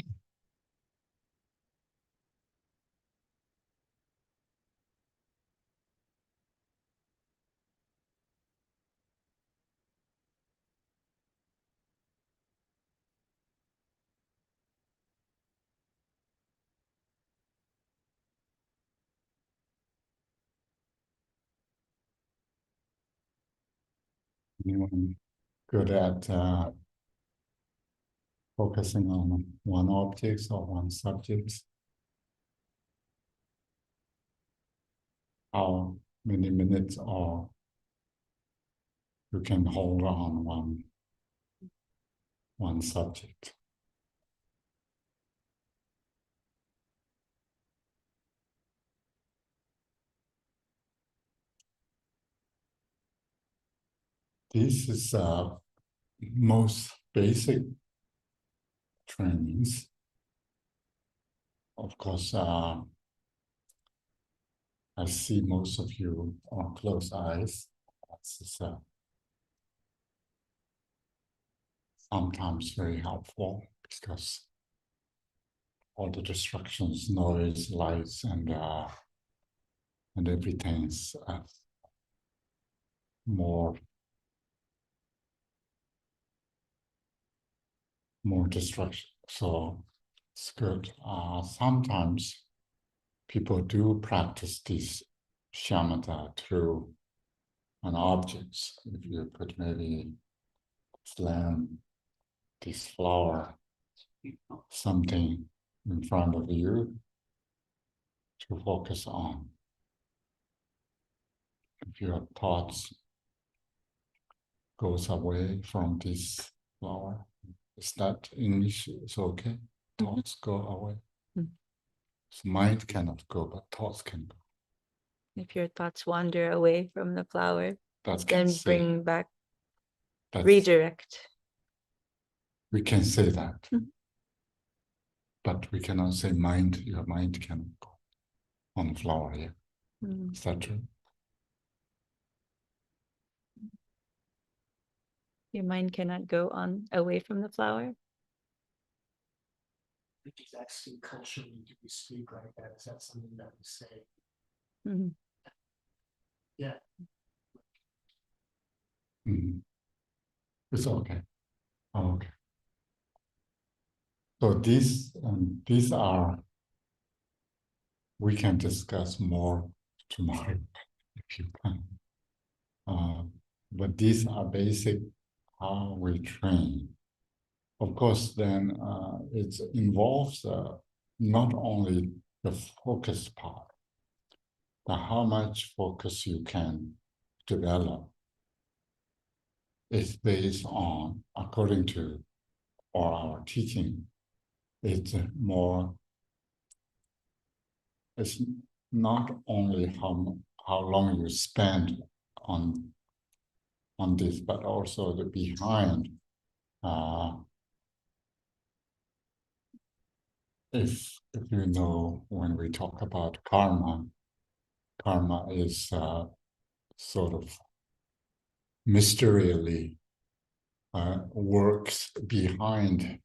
Anyone good at focusing on one object or one subject? How many minutes or you can hold on one subject? This is most basic trainings. Of course, I see most of you on closed eyes. This is sometimes very helpful because all the distractions, noise, lights, and everything is more distraction. So it's good. Sometimes people do practice this shamatha through an objects. If you could maybe slam this flower, something in front of you to focus on. If your thoughts goes away from this flower, is that English? It's okay. Thoughts go away. So mind cannot go, but thoughts can go. If your thoughts wander away from the flower, That then can say, bring back, that's, redirect. we can say that. But we cannot say mind, your mind cannot go on the flower here. Is that true? Your mind cannot go on away from the flower. Which is actually culturally, do we speak like that? Is that something that we say? Mhm. Yeah. It's okay. Okay. So these are, we can discuss more tomorrow if you can. But these are basic how we train. Of course, then it involves not only the focus part, but how much focus you can develop is based on, according to all our teaching, it's more, it's not only how long you spend on this, but also the behind. If you know, when we talk about karma, karma is sort of mysteriously works behind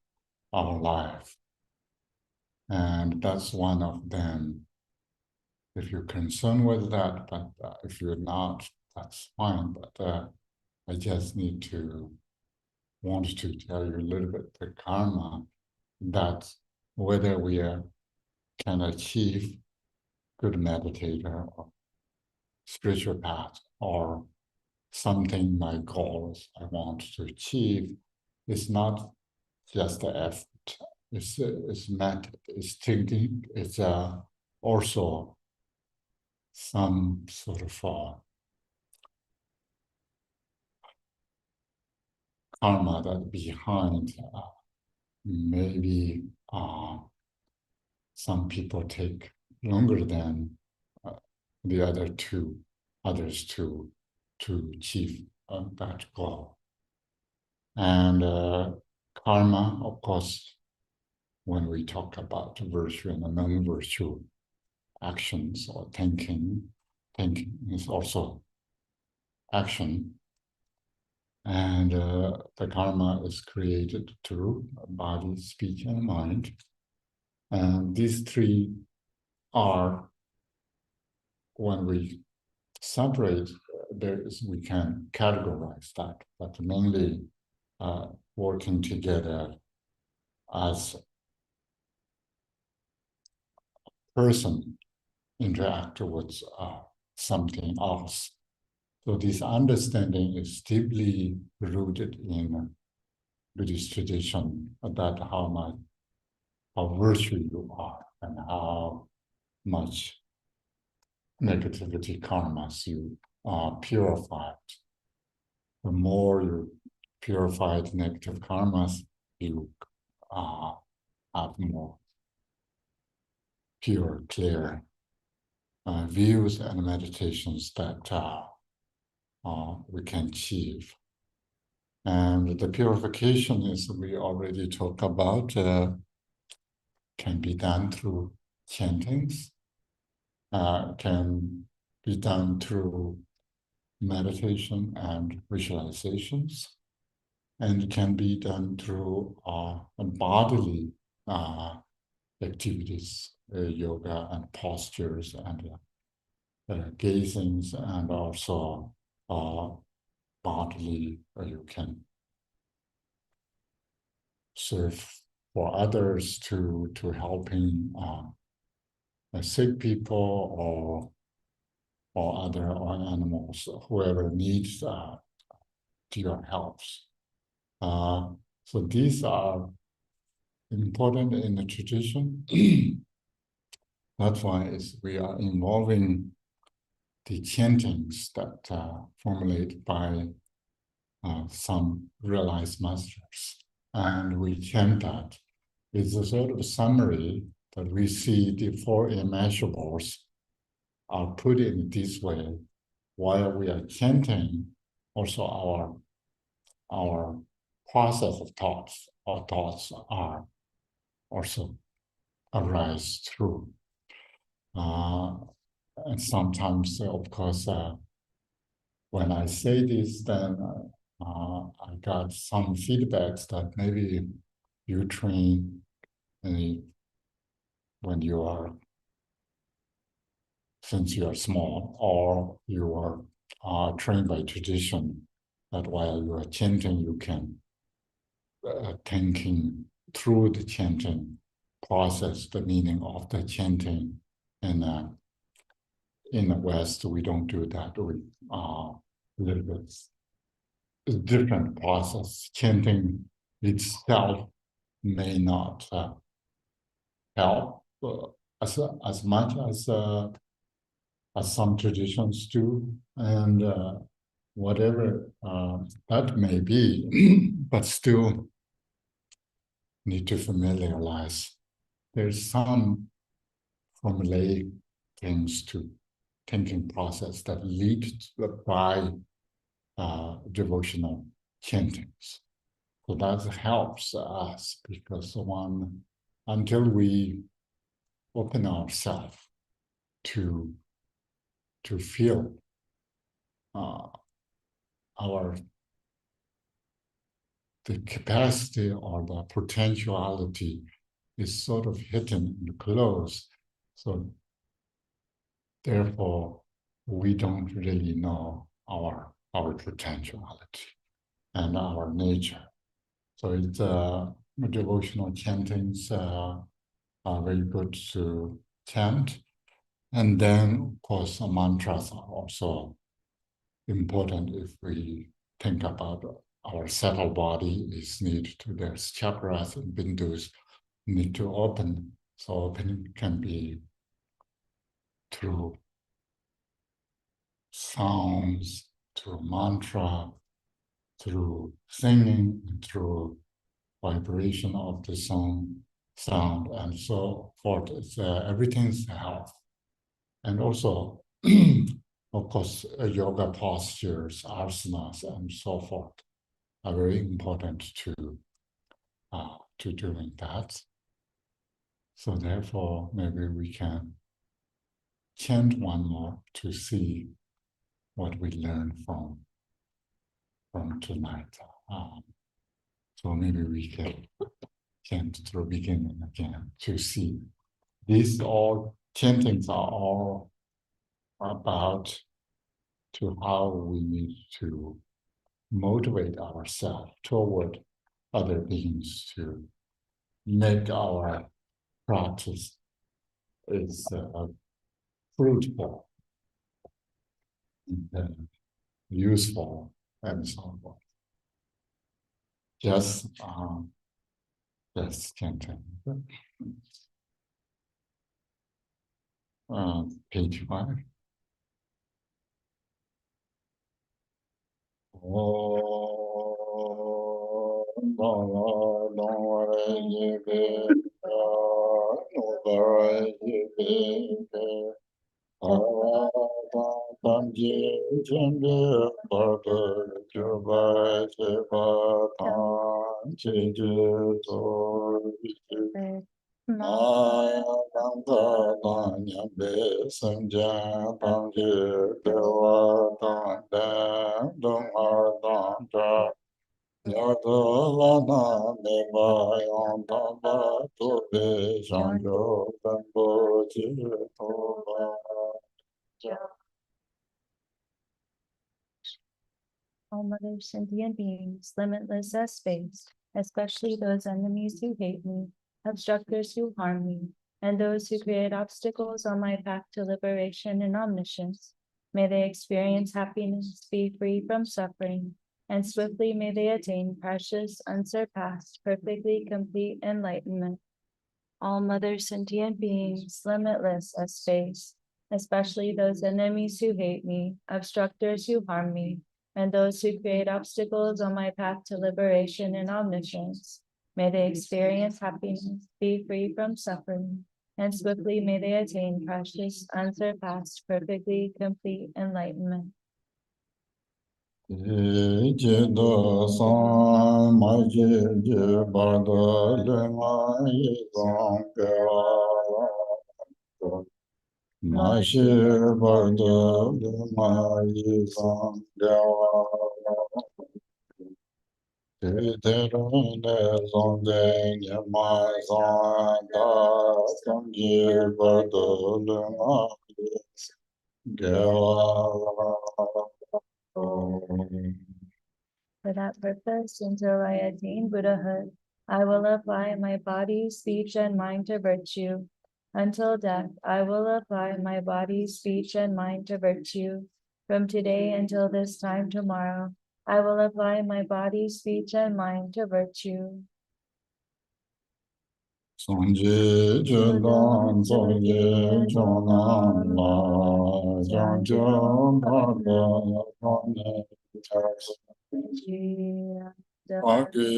our life. And that's one of them. If you're concerned with that, but if you're not, that's fine. But I just want to tell you a little bit the karma, that whether we can achieve good meditator or spiritual path or something my goals I want to achieve, is not just the effort. It's method, it's thinking, it's also some sort of karma that behind. Maybe some people take longer than the others to achieve that goal. And karma, of course, when we talk about virtue and non-virtue actions or thinking is also action. And the karma is created through body, speech, and mind. And these three are, when we separate, we can categorize that, but mainly working together as person interact with something else. So this understanding is deeply rooted in Buddhist tradition about how virtue you are and how much negativity karmas you purified. The more you purified negative karmas, you have more pure, clear views and meditations that we can achieve. And the purification, is we already talked about, can be done through chantings, can be done through meditation and visualizations, and can be done through bodily activities, yoga and postures and gazings, and also bodily, you can serve for others to helping sick people or other animals, whoever needs your help. So these are important in the tradition. That's why we are involving the chantings that formulated by some realized masters. And we chant that. It's a sort of summary that we see the four immeasurables are put in this way while we are chanting. Also our process of thoughts, our thoughts are also arise through. And sometimes, of course, when I say this, then I got some feedbacks that maybe you train when you are, since you are small, or you are trained by tradition, that while you are chanting, you can thinking through the chanting process, the meaning of the chanting. And in the West, we don't do that. We a little bit different process. Chanting itself may not help as much as some traditions do, and whatever that may be, but still need to familiarize. There's some formulaic things to thinking process that lead by devotional chantings. So that helps us, because until we open ourselves to feel the capacity or the potentiality is sort of hidden and closed. So therefore, we don't really know our potentiality and our nature. So it's devotional chantings are very good to chant. And then, of course, mantras are also important if we think about our subtle body is need to, there's chakras and bindus need to open. So opening can be through sounds, through mantra, through singing, through vibration of the sound, and so forth. It's, everything's health. And also, of course, yoga postures, asanas, and so forth are very important to doing that. So therefore, maybe we can chant one more to see what we learn from from tonight. So maybe we can chant to begin again to see. These all chantings are all about to how we need to motivate ourselves toward other beings to make our practice is fruitful and useful and so forth. Just chanting. Page 5. All mother sentient beings, limitless as space, especially those enemies who hate me, obstructors who harm me, and those who create obstacles on my path to liberation and omniscience. May they experience happiness, be free from suffering, and swiftly may they attain precious, unsurpassed, perfectly complete enlightenment. All mother sentient beings, limitless as space, especially those enemies who hate me, obstructors who harm me, and those who create obstacles on my path to liberation and omniscience. May they experience happiness, be free from suffering, and swiftly may they attain precious, unsurpassed, perfectly complete enlightenment. For that purpose, until I attain Buddhahood, I will apply my body, speech, and mind to virtue. Until death, I will apply my body, speech, and mind to virtue. From today until this time tomorrow, I will apply my body, speech, and mind to virtue. Sanje Jelan Zoye Jonan La Jang Jang Bada Kane Tax Ake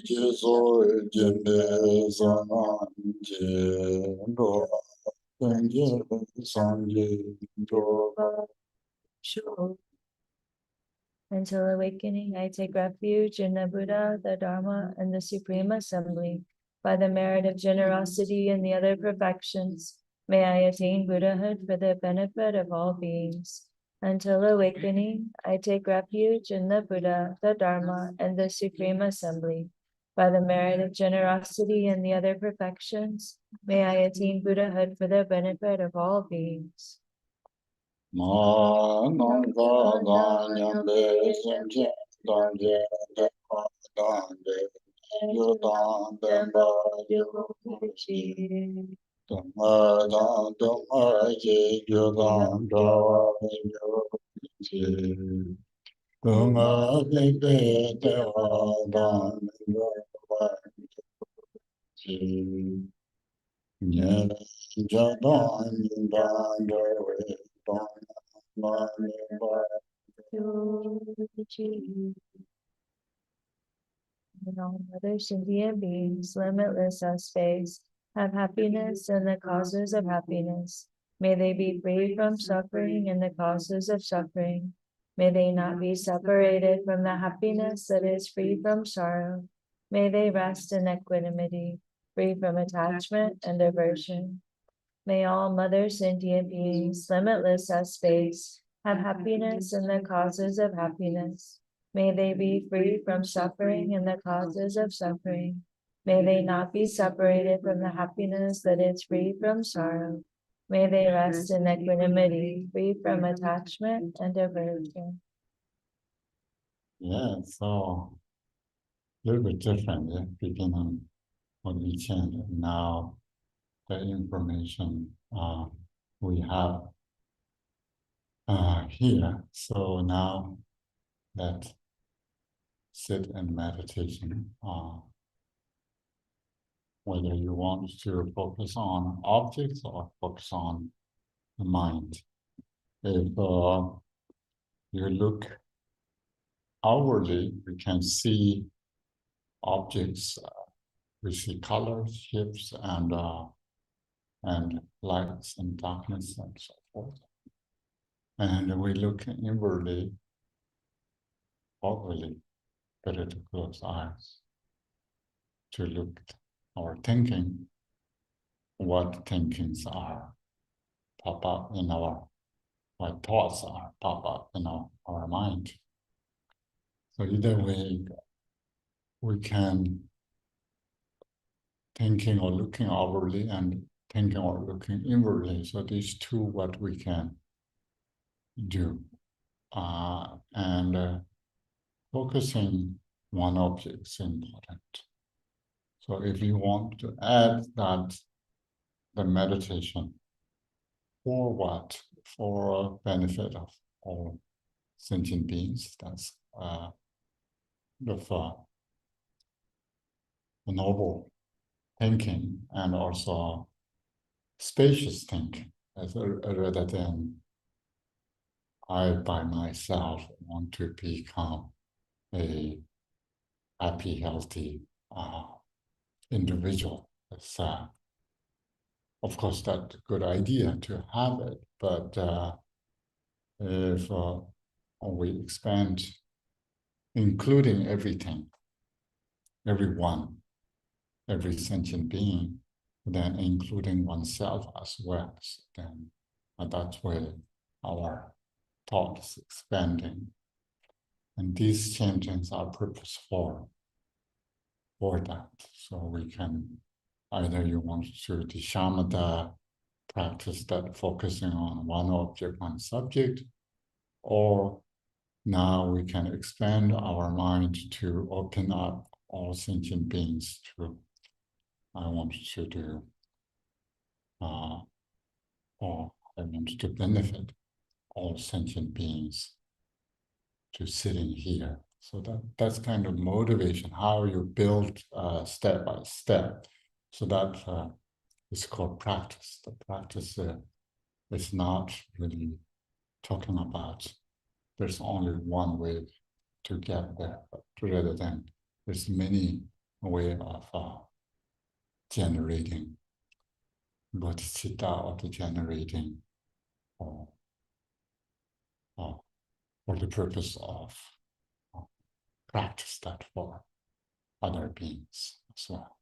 Jizo Jinde Zanan Jendo Sanje Sanje Do Sure. Until awakening, I take refuge in the Buddha, the Dharma, and the Supreme Assembly. By the merit of generosity and the other perfections, may I attain Buddhahood for the benefit of all beings. Until awakening, I take refuge in the Buddha, the Dharma, and the Supreme Assembly. By the merit of generosity and the other perfections, may I attain Buddhahood for the benefit of all beings. Ma Nanga Danyambe Sanje Danje Depa Danje Yodan Demba Yokuchi Dhamma Dhamma Ye Yodan Dawa Yokuchi Dhamma Bebe Dewa Dan Yokuchi Nye Jadan Dan Dewe Dan And all other sentient beings, limitless as space, have happiness and the causes of happiness. May they be free from suffering and the causes of suffering. May they not be separated from the happiness that is free from sorrow. May they rest in equanimity, free from attachment and aversion. May all mother sentient beings, limitless as space, have happiness and the causes of happiness. May they be free from suffering and the causes of suffering. May they not be separated from the happiness that is free from sorrow. May they rest in equanimity, free from attachment and aversion. Yeah, so a little bit different, yeah, beginning of each end. Now the information we have here. So now let's sit in meditation. Whether you want to focus on objects or focus on the mind. If you look outwardly, we can see objects. We see colors, shapes, and lights and darkness and so forth. And we look inwardly, outwardly, better to close eyes to look at our thinking, what thinkings are, pop up in our, what thoughts are, pop up in our mind. So either way, we can thinking or looking outwardly and thinking or looking inwardly. So these two, what we can do. And focusing one object is important. So if you want to add that, the meditation, for what? For benefit of all sentient beings. That's the noble thinking and also spacious thinking, rather than I by myself want to become a happy, healthy individual. It's of course that's a good idea to have it, but if we expand, including everything, everyone, every sentient being, then including oneself as well, then that's where our thought is expanding. And these changes are purposeful for that. So we can, either you want to do shamatha practice that focusing on one object, one subject, or now we can expand our mind to open up all sentient beings to, I want to do, or I want to benefit all sentient beings to sitting here. So that's kind of motivation, how you build step by step. So that is called practice. The practice is not really talking about there's only one way to get there, but rather than there's many ways of generating bodhicitta, or to generating for the purpose of practice that for other beings as well.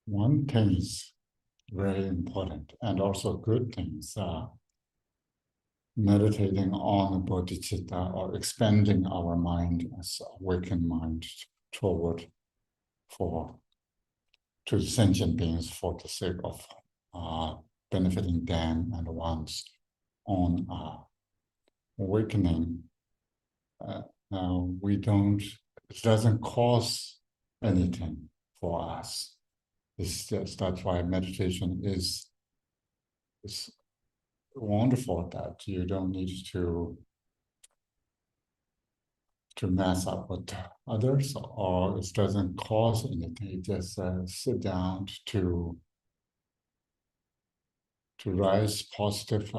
One thing is very important, and also good things, meditating on bodhicitta or expanding our mind as awakened mind toward for to sentient beings for the sake of benefiting them and one's own awakening. We don't, it doesn't cost anything for us. It's just, that's why meditation is wonderful, that you don't need to mess up with others, or it doesn't cost anything. You just sit down to raise positive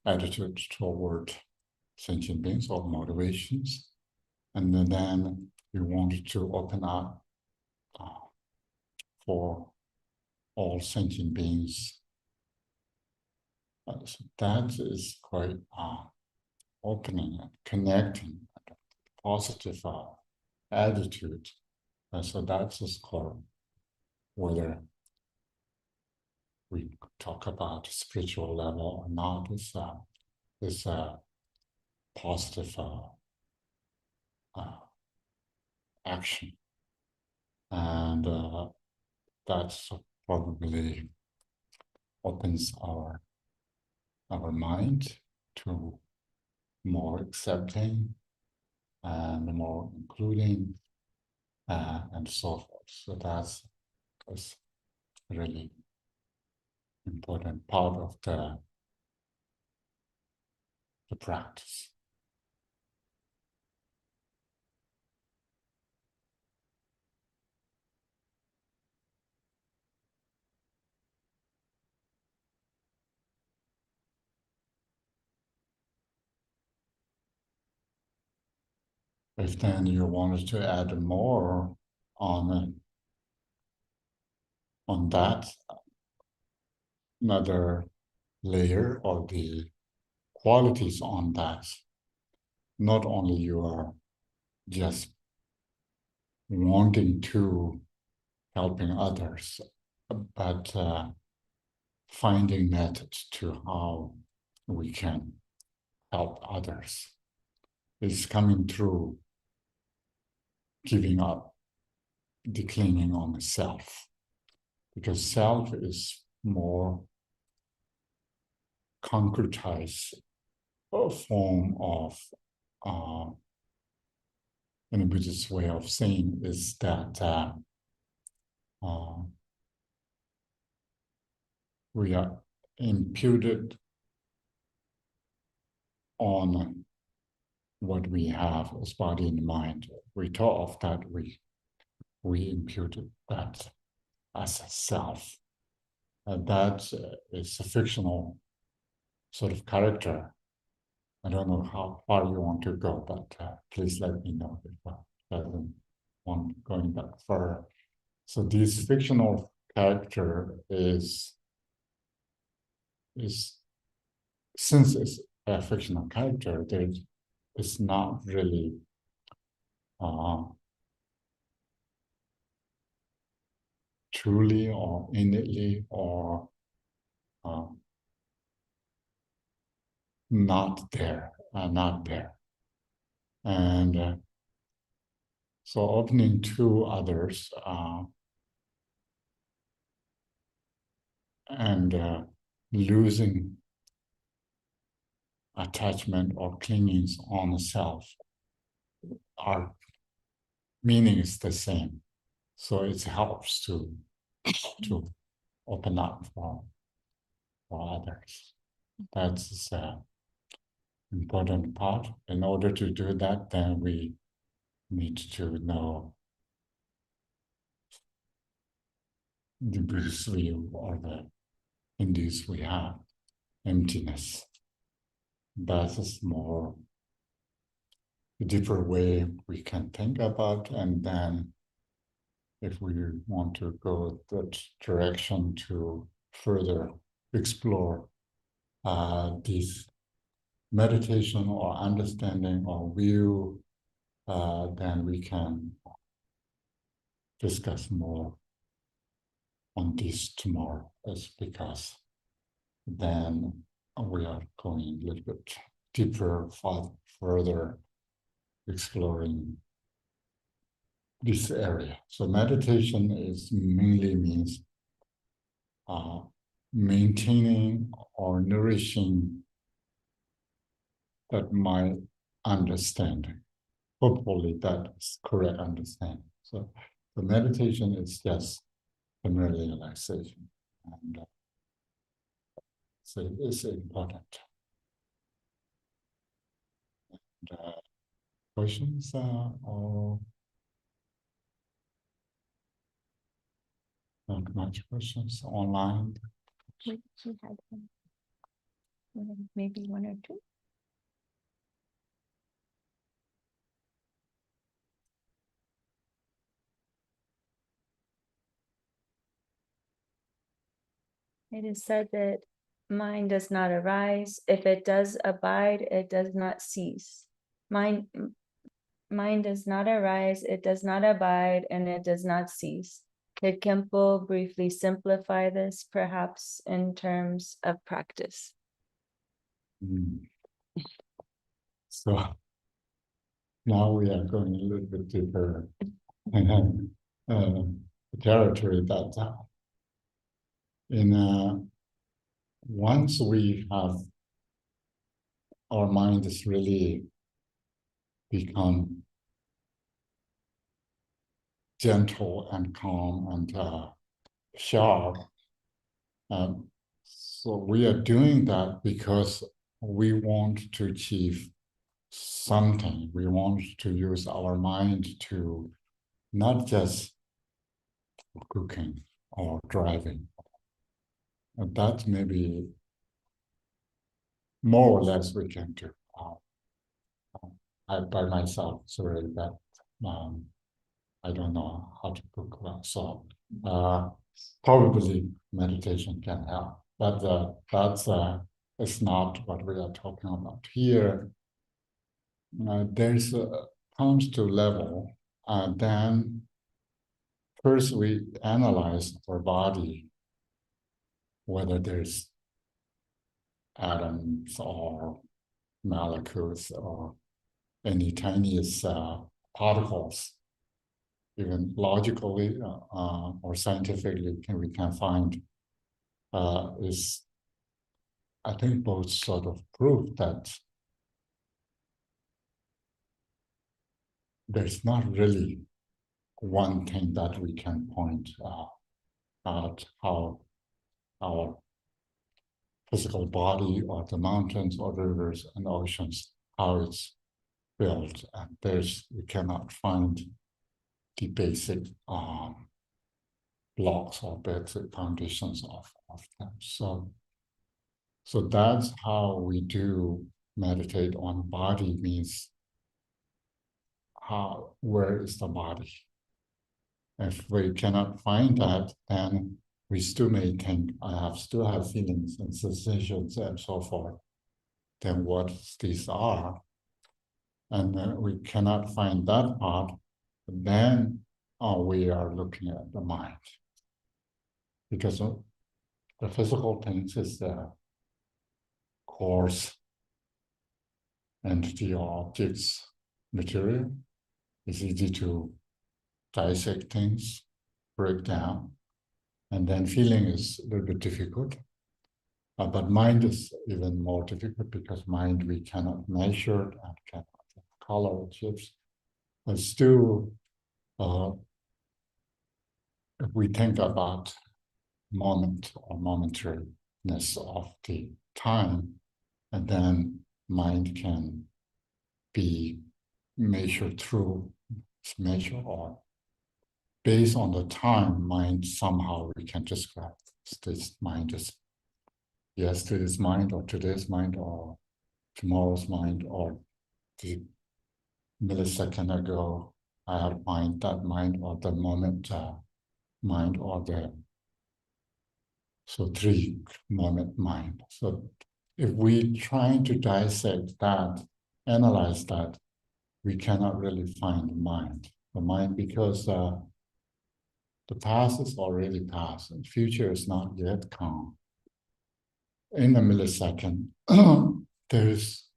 attitude toward sentient beings or motivations, and then you want to open up for all sentient beings. So that is quite opening and connecting, positive attitude. And so that's the score. Whether we talk about spiritual level or not, is a positive action, and that's probably opens our mind to more accepting and more including, and so forth. So that's really important part of the practice. If then you wanted to add more on that, another layer of the qualities on that, not only you are just wanting to helping others, but finding methods to how we can help others is coming through giving up, declining on the self, because self is more concretized form of, in a Buddhist way of saying, is that we are imputed on what we have as body and mind. We thought of that, we imputed that as a self. That is a fictional sort of character. I don't know how far you want to go, but please let me know if I doesn't want going back further. So this fictional character is since it's a fictional character, it's not really truly or innately or not there, and so opening to others and losing attachment or clinging on the self, our meaning is the same. So it helps to open up for others. That's an important part. In order to do that, then we need to know the Buddhist view or the Hindus we have, emptiness. That is more a deeper way we can think about, and then if we want to go that direction to further explore this meditation or understanding or view, then we can discuss more on this tomorrow, is because then we are going a little bit deeper, further exploring this area. So meditation is mainly means maintaining or nourishing that my understanding. Hopefully that is correct understanding. So the meditation is just primarily relaxation, and so it's important. And, questions or not much questions online? We had one. Maybe one or two. It is said that mind does not arise. If it does abide, it does not cease. Mind does not arise, it does not abide, and it does not cease. Could Khenpo briefly simplify this, perhaps in terms of practice? So now we are going a little bit deeper territory that once we have our mind is really become gentle and calm and sharp. So we are doing that because we want to achieve something. We want to use our mind to not just cooking or driving. And that maybe more or less we can do. I by myself, sorry that I don't know how to cook well. So probably meditation can help, but that's it's not what we are talking about here. There's comes to level, then first we analyze our body, whether there's atoms or molecules or any tiniest particles. Even logically or scientifically, we can find is, I think, both sort of proof that there's not really one thing that we can point out how our physical body or the mountains or rivers and oceans, how it's built. And we cannot find the basic blocks or basic foundations of them. So that's how we do meditate on body, means where is the body? If we cannot find that, then we still may think I still have feelings and sensations and so forth. Then what these are, and we cannot find that part, then we are looking at the mind, because the physical things is the coarse entity or objects, material. It's easy to dissect things, break down, and then feeling is a little bit difficult. But mind is even more difficult because mind we cannot measure and cannot color shapes. But still, if we think about moment or momentariness of the time, and then mind can be measured through measure, or based on the time, mind somehow we can describe this mind as yesterday's mind or today's mind or tomorrow's mind or the millisecond ago I have mind, that mind, or the moment mind, or the so 3 moment mind. So if we try to dissect that, analyze that, we cannot really find the mind because the past is already past and future is not yet come. In a millisecond, there's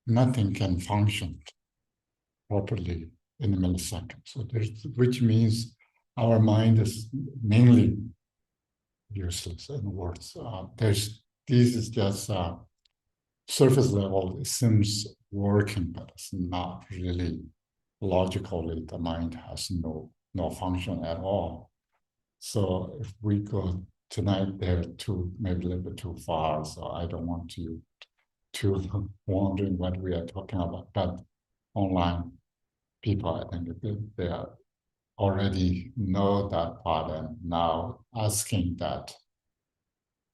nothing can function properly in a millisecond. So which means our mind is mainly useless in words. This is just surface level. It seems working, but it's not really logically. The mind has no function at all. So if we go tonight, they're maybe a little bit too far. So I don't want you to wondering what we are talking about. But online people, I think they are already know that part and now asking that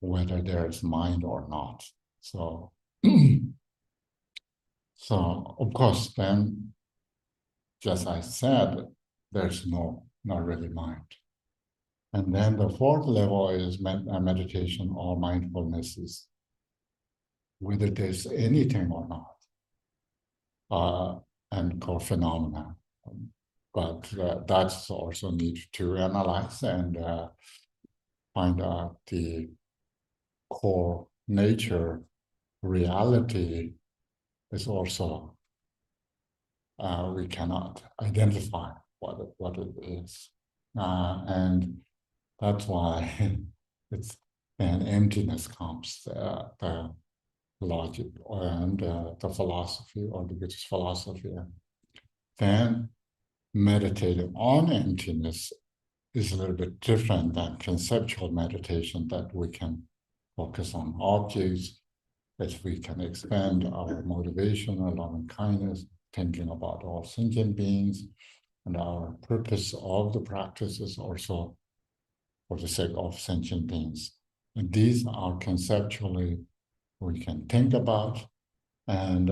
whether there is mind or not. So, so of course, then, just I said, there's not really mind. And then the fourth level is meditation or mindfulness is whether there's anything or not, and called phenomena. But that's also need to analyze and find out the core nature, reality is also we cannot identify what it is, and that's why it's an emptiness comes. The logic and the philosophy or the Buddhist philosophy, then meditating on emptiness is a little bit different than conceptual meditation that we can focus on objects, that we can expand our motivation, our loving kindness, thinking about all sentient beings, and our purpose of the practice is also for the sake of sentient beings. And these are conceptually we can think about, and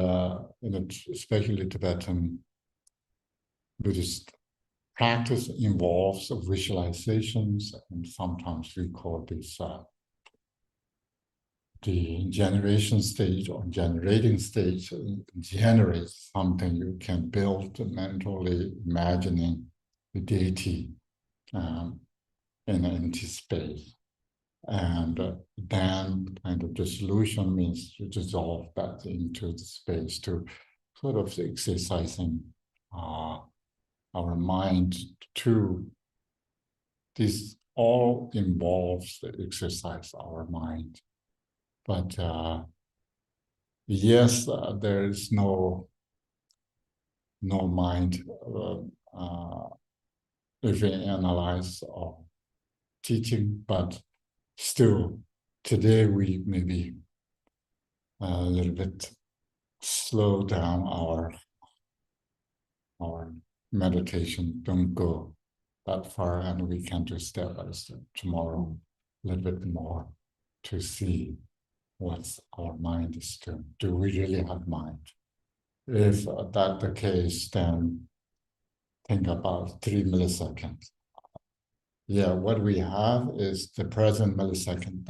especially Tibetan Buddhist practice involves visualizations, and sometimes we call this the generation stage or generating stage. Generates something you can build mentally, imagining the deity in an empty space. And then kind of dissolution means to dissolve that into the space, to sort of exercising our mind to this all involves the exercise our mind. But yes, there is no mind if we analyze or teaching, but still today we maybe a little bit slow down our meditation, don't go that far, and we can do step by step tomorrow a little bit more to see what our mind is doing. Do we really have mind? If that's the case, then think about 3 milliseconds. Yeah, what we have is the present millisecond.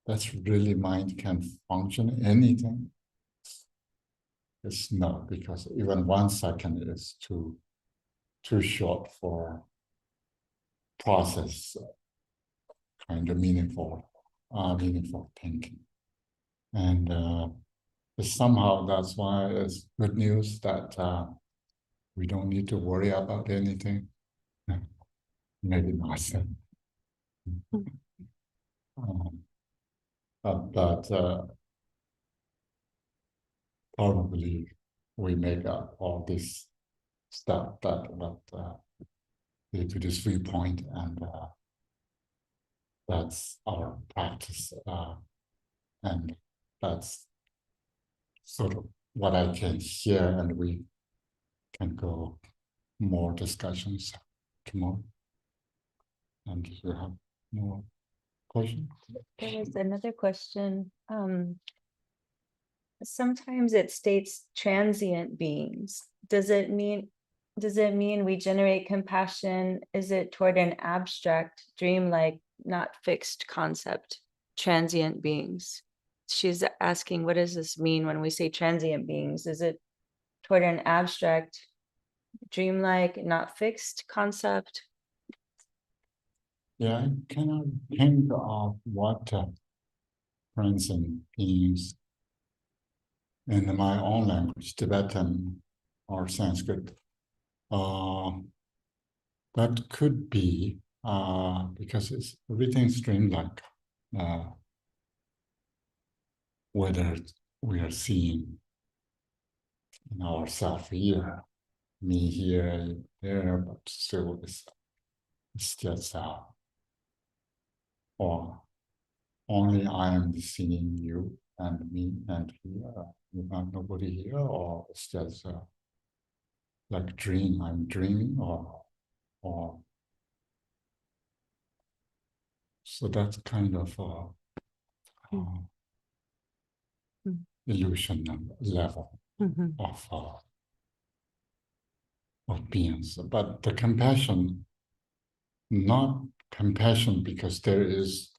That's really mind can function anything. It's not, because even 1 second is too short for process kind of meaningful thinking. And somehow that's why it's good news that we don't need to worry about anything. Maybe not. But probably we make up all this stuff that lead to this viewpoint, and that's our practice, and that's sort of what I can share, and we can go more discussions tomorrow. And if you have more questions. There was another question. Sometimes it states transient beings. Does it mean we generate compassion? Is it toward an abstract, dreamlike, not fixed concept, transient beings? She's asking, what does this mean when we say transient beings? Is it toward an abstract, dreamlike, not fixed concept? Yeah, I cannot think of what transient beings in my own language, Tibetan or Sanskrit. That could be because everything's dreamlike. Whether we are seeing ourselves here, me here, there, but still it's just or only I am seeing you and me and here, you have nobody here, or it's just like dream, I'm dreaming, or so that's kind of illusion level of beings. But the compassion, not compassion because there is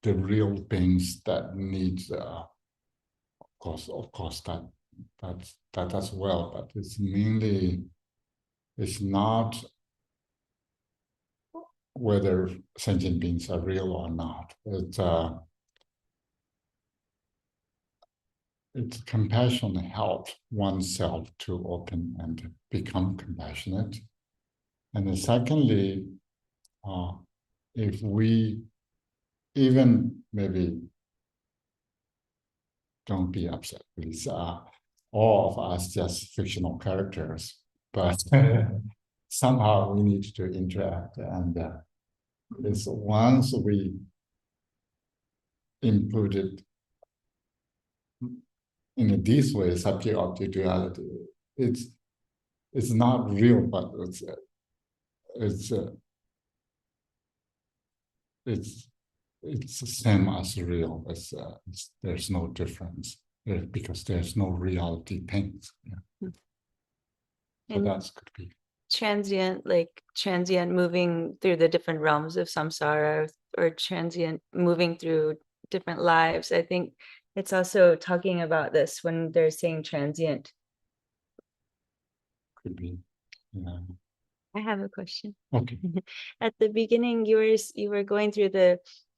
the real beings that needs of course that as well, but it's mainly, it's not whether sentient beings are real or not. It's compassion help oneself to open and become compassionate. And then secondly, if we even maybe don't be upset, please. All of us just fictional characters, but somehow we need to interact. And it's once we input it in this way, subject-object duality, it's not real, but it's the same as real. There's no difference because there's no reality things. Yeah. So And that could be transient moving through the different realms of samsara, or transient moving through different lives. I think it's also talking about this when they're saying transient. could be. Yeah. I have a question. Okay. At the beginning, you were going through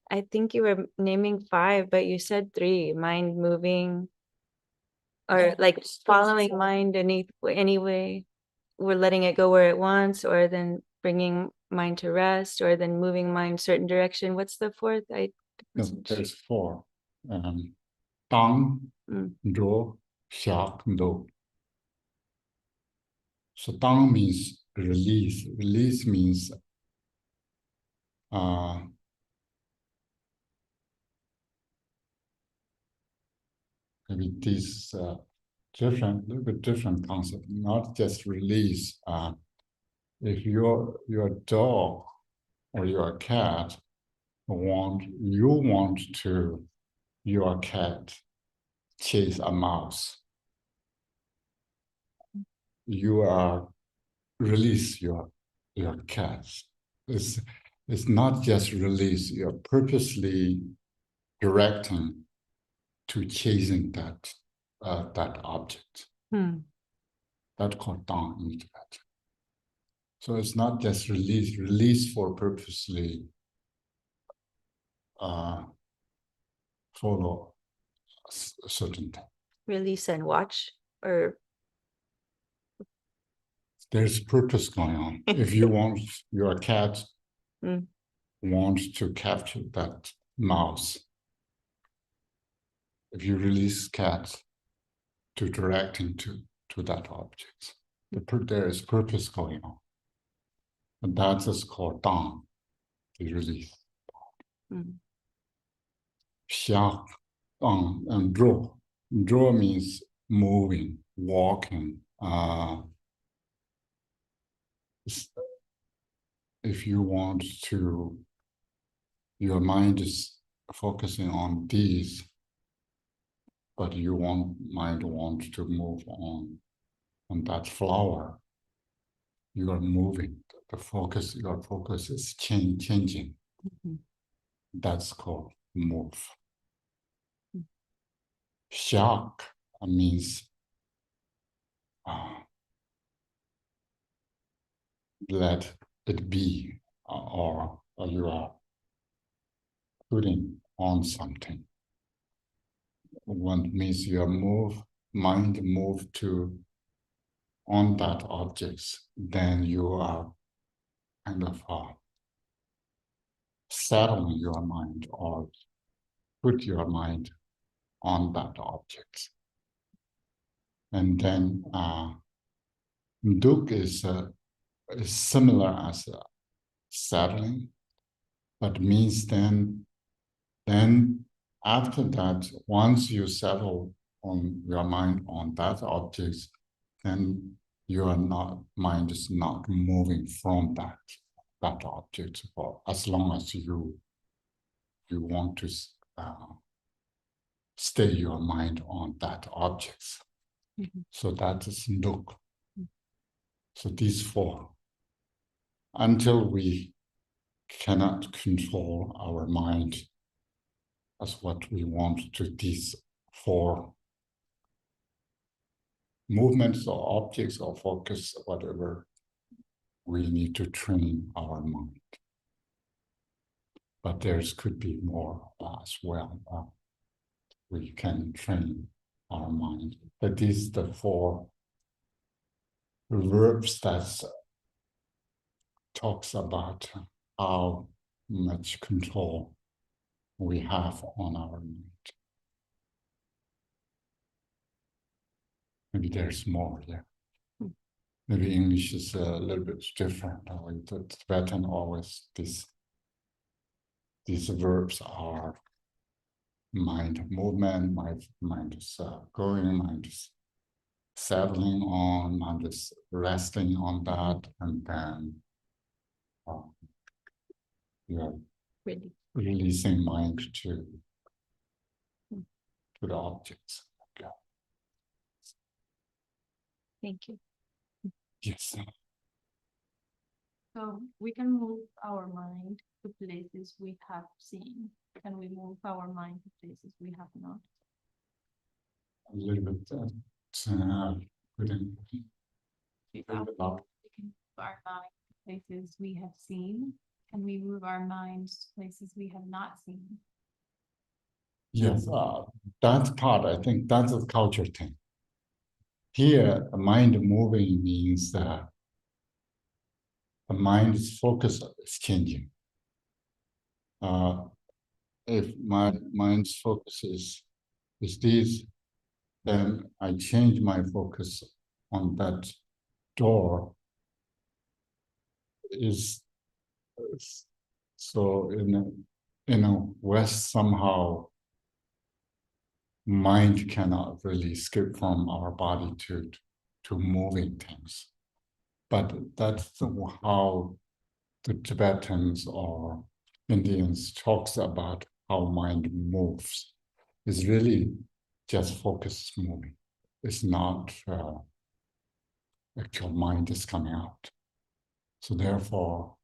I think you were naming 5, but you said 3: mind moving, or like following mind anyway. We're letting it go where it wants, or then bringing mind to rest, or then moving mind certain direction. What's the 4th? There's 4. Tang, Mm. Do, Xiak, Do. So Tang means release. Release means maybe this little bit different concept, not just release. If your dog or your cat want to your cat chase a mouse, you are release your cat. It's not just release, you're purposely directing to chasing that object. That's called Dang in Tibet. So it's not just release for purposely follow a certain thing. Release and watch, or There's purpose going on. If you want your cat wants to capture that mouse, if you release cat to directing to that object, there is purpose going on. And that is called Dang, the release. Xia, Dang, and Zhuo. Zhuo means moving, walking. If you want to, your mind is focusing on these, but mind wants to move on that flower. You are moving. Your focus is changing. That's called move. Xiak means let it be, or you are putting on something. One means your mind move to on that object, then you are kind of settling your mind or put your mind on that object. And then Duk is similar as settling, but means then after that, once you settle on your mind on that object, then your mind is not moving from that object for as long as you want to stay your mind on that object. So that is Nuk. So these four, until we cannot control our mind as what we want to, these four movements or objects or focus, whatever, we need to train our mind. But there's could be more as well. We can train our mind. But these are the four verbs that talks about how much control we have on our mind. Maybe there's more, yeah. Maybe English is a little bit different. The Tibetan always these verbs are mind movement, mind is going, mind is settling on, mind is resting on that, and then you're Really. releasing mind to the objects. Okay. Thank you. Yes. So we can move our mind to places we have seen. Can we move our mind to places we have not? A little bit putting We a little bit up. can move our mind to places we have seen. Can we move our minds to places we have not seen? Yes, that part, I think that's a culture thing. Here, the mind moving means the mind's focus is changing. If my mind's focus is this, then I change my focus on that door. Is so in a West somehow mind cannot really escape from our body to moving things. But that's how the Tibetans or Indians talks about how mind moves. It's really just focus moving. It's not actual mind is coming out. So therefore,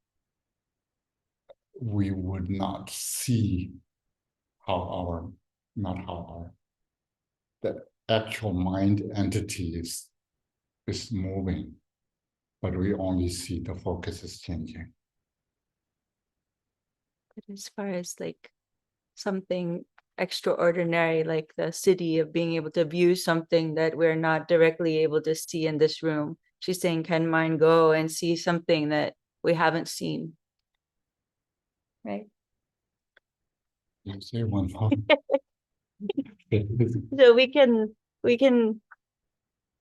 we would not see the actual mind entity is moving, but we only see the focus is changing. But as far as like something extraordinary, like the city of being able to view something that we're not directly able to see in this room, she's saying, can mind go and see something that we haven't seen? Right? You say one more. So we can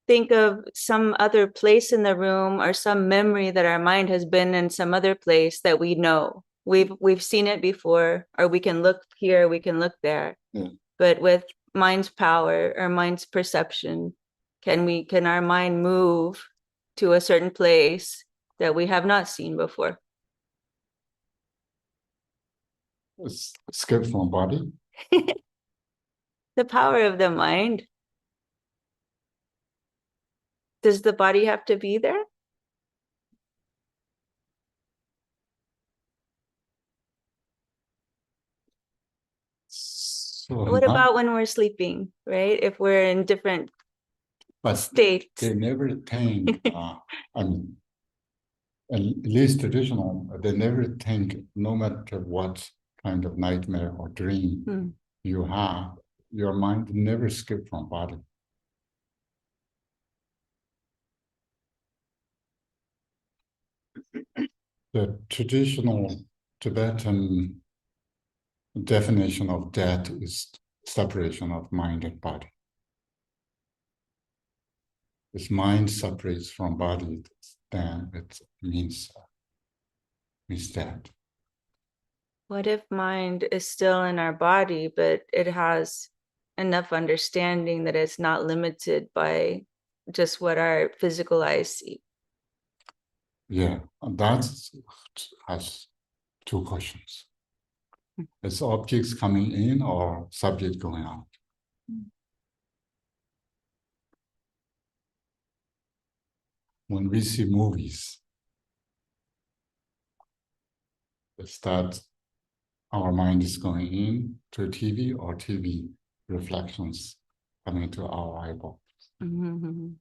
think of some other place in the room or some memory that our mind has been in some other place that we know. We've seen it before, or we can look here, we can look there. Yeah. But with mind's power or mind's perception, can our mind move to a certain place that we have not seen before? Escape from body. The power of the mind. Does the body have to be there? So What about when we're sleeping, right? If we're in different but states. they never think, I mean, at least traditional, they never think, no matter what kind of nightmare or dream you have, your mind never escape from body. The traditional Tibetan definition of death is separation of mind and body. If mind separates from body, then it means death. What if mind is still in our body, but it has enough understanding that it's not limited by just what our physical eyes see? Yeah, and that has two questions. It's objects coming in or subject going out. When we see movies, it's that our mind is going in to TV or TV reflections coming to our eyeball. Mhm.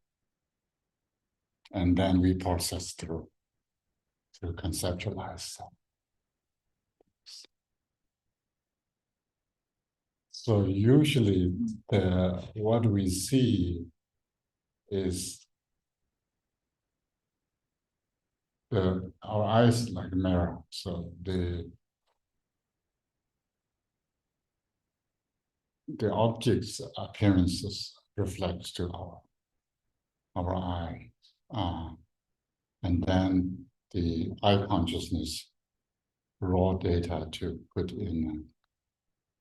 And then we process through to conceptualize them. So usually what we see is our eyes like a mirror. So the object's appearances reflects to our eye. And then the eye consciousness raw data to put in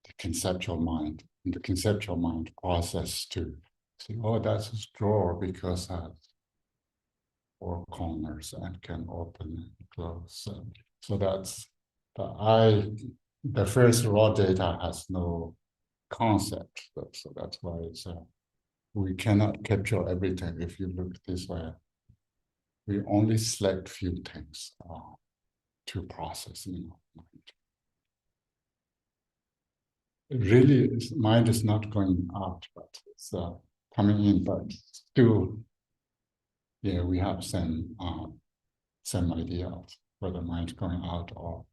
the conceptual mind. And the conceptual mind process to see, oh, that's a drawer because it has 4 corners and can open and close. So that's the first raw data has no concept. So that's why it's we cannot capture everything. If you look this way, we only select few things to process in our mind. Really, mind is not going out, but it's coming in. But still, yeah, we have some idea of whether mind going out or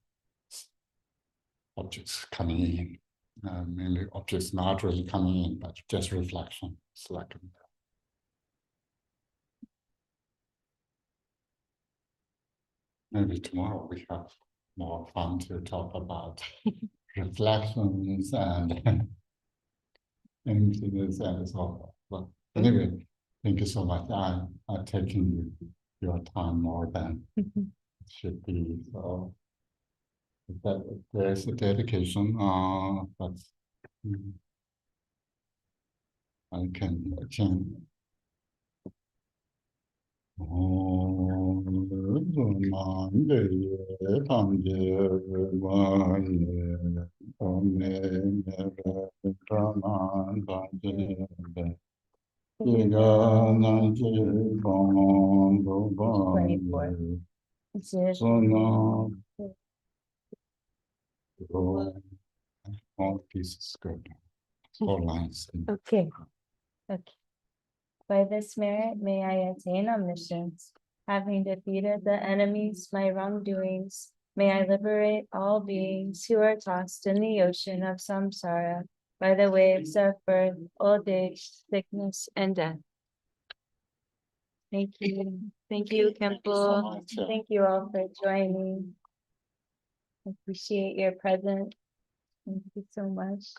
objects coming in. Mainly objects not really coming in, but just reflection. It's like maybe tomorrow we have more fun to talk about reflections and emptiness and so on. But anyway, thank you so much. I'm taking your time more than it should be. So that there's a dedication, but I can attend. All pieces good. All lines. Okay. Okay. By this merit, may I attain omniscience. Having defeated the enemies, my wrongdoings, may I liberate all beings who are tossed in the ocean of samsara by the waves of birth, old age, sickness, and death. Thank you. Thank you, Khenpo. Thank you all for joining. I appreciate your presence. Thank you so much.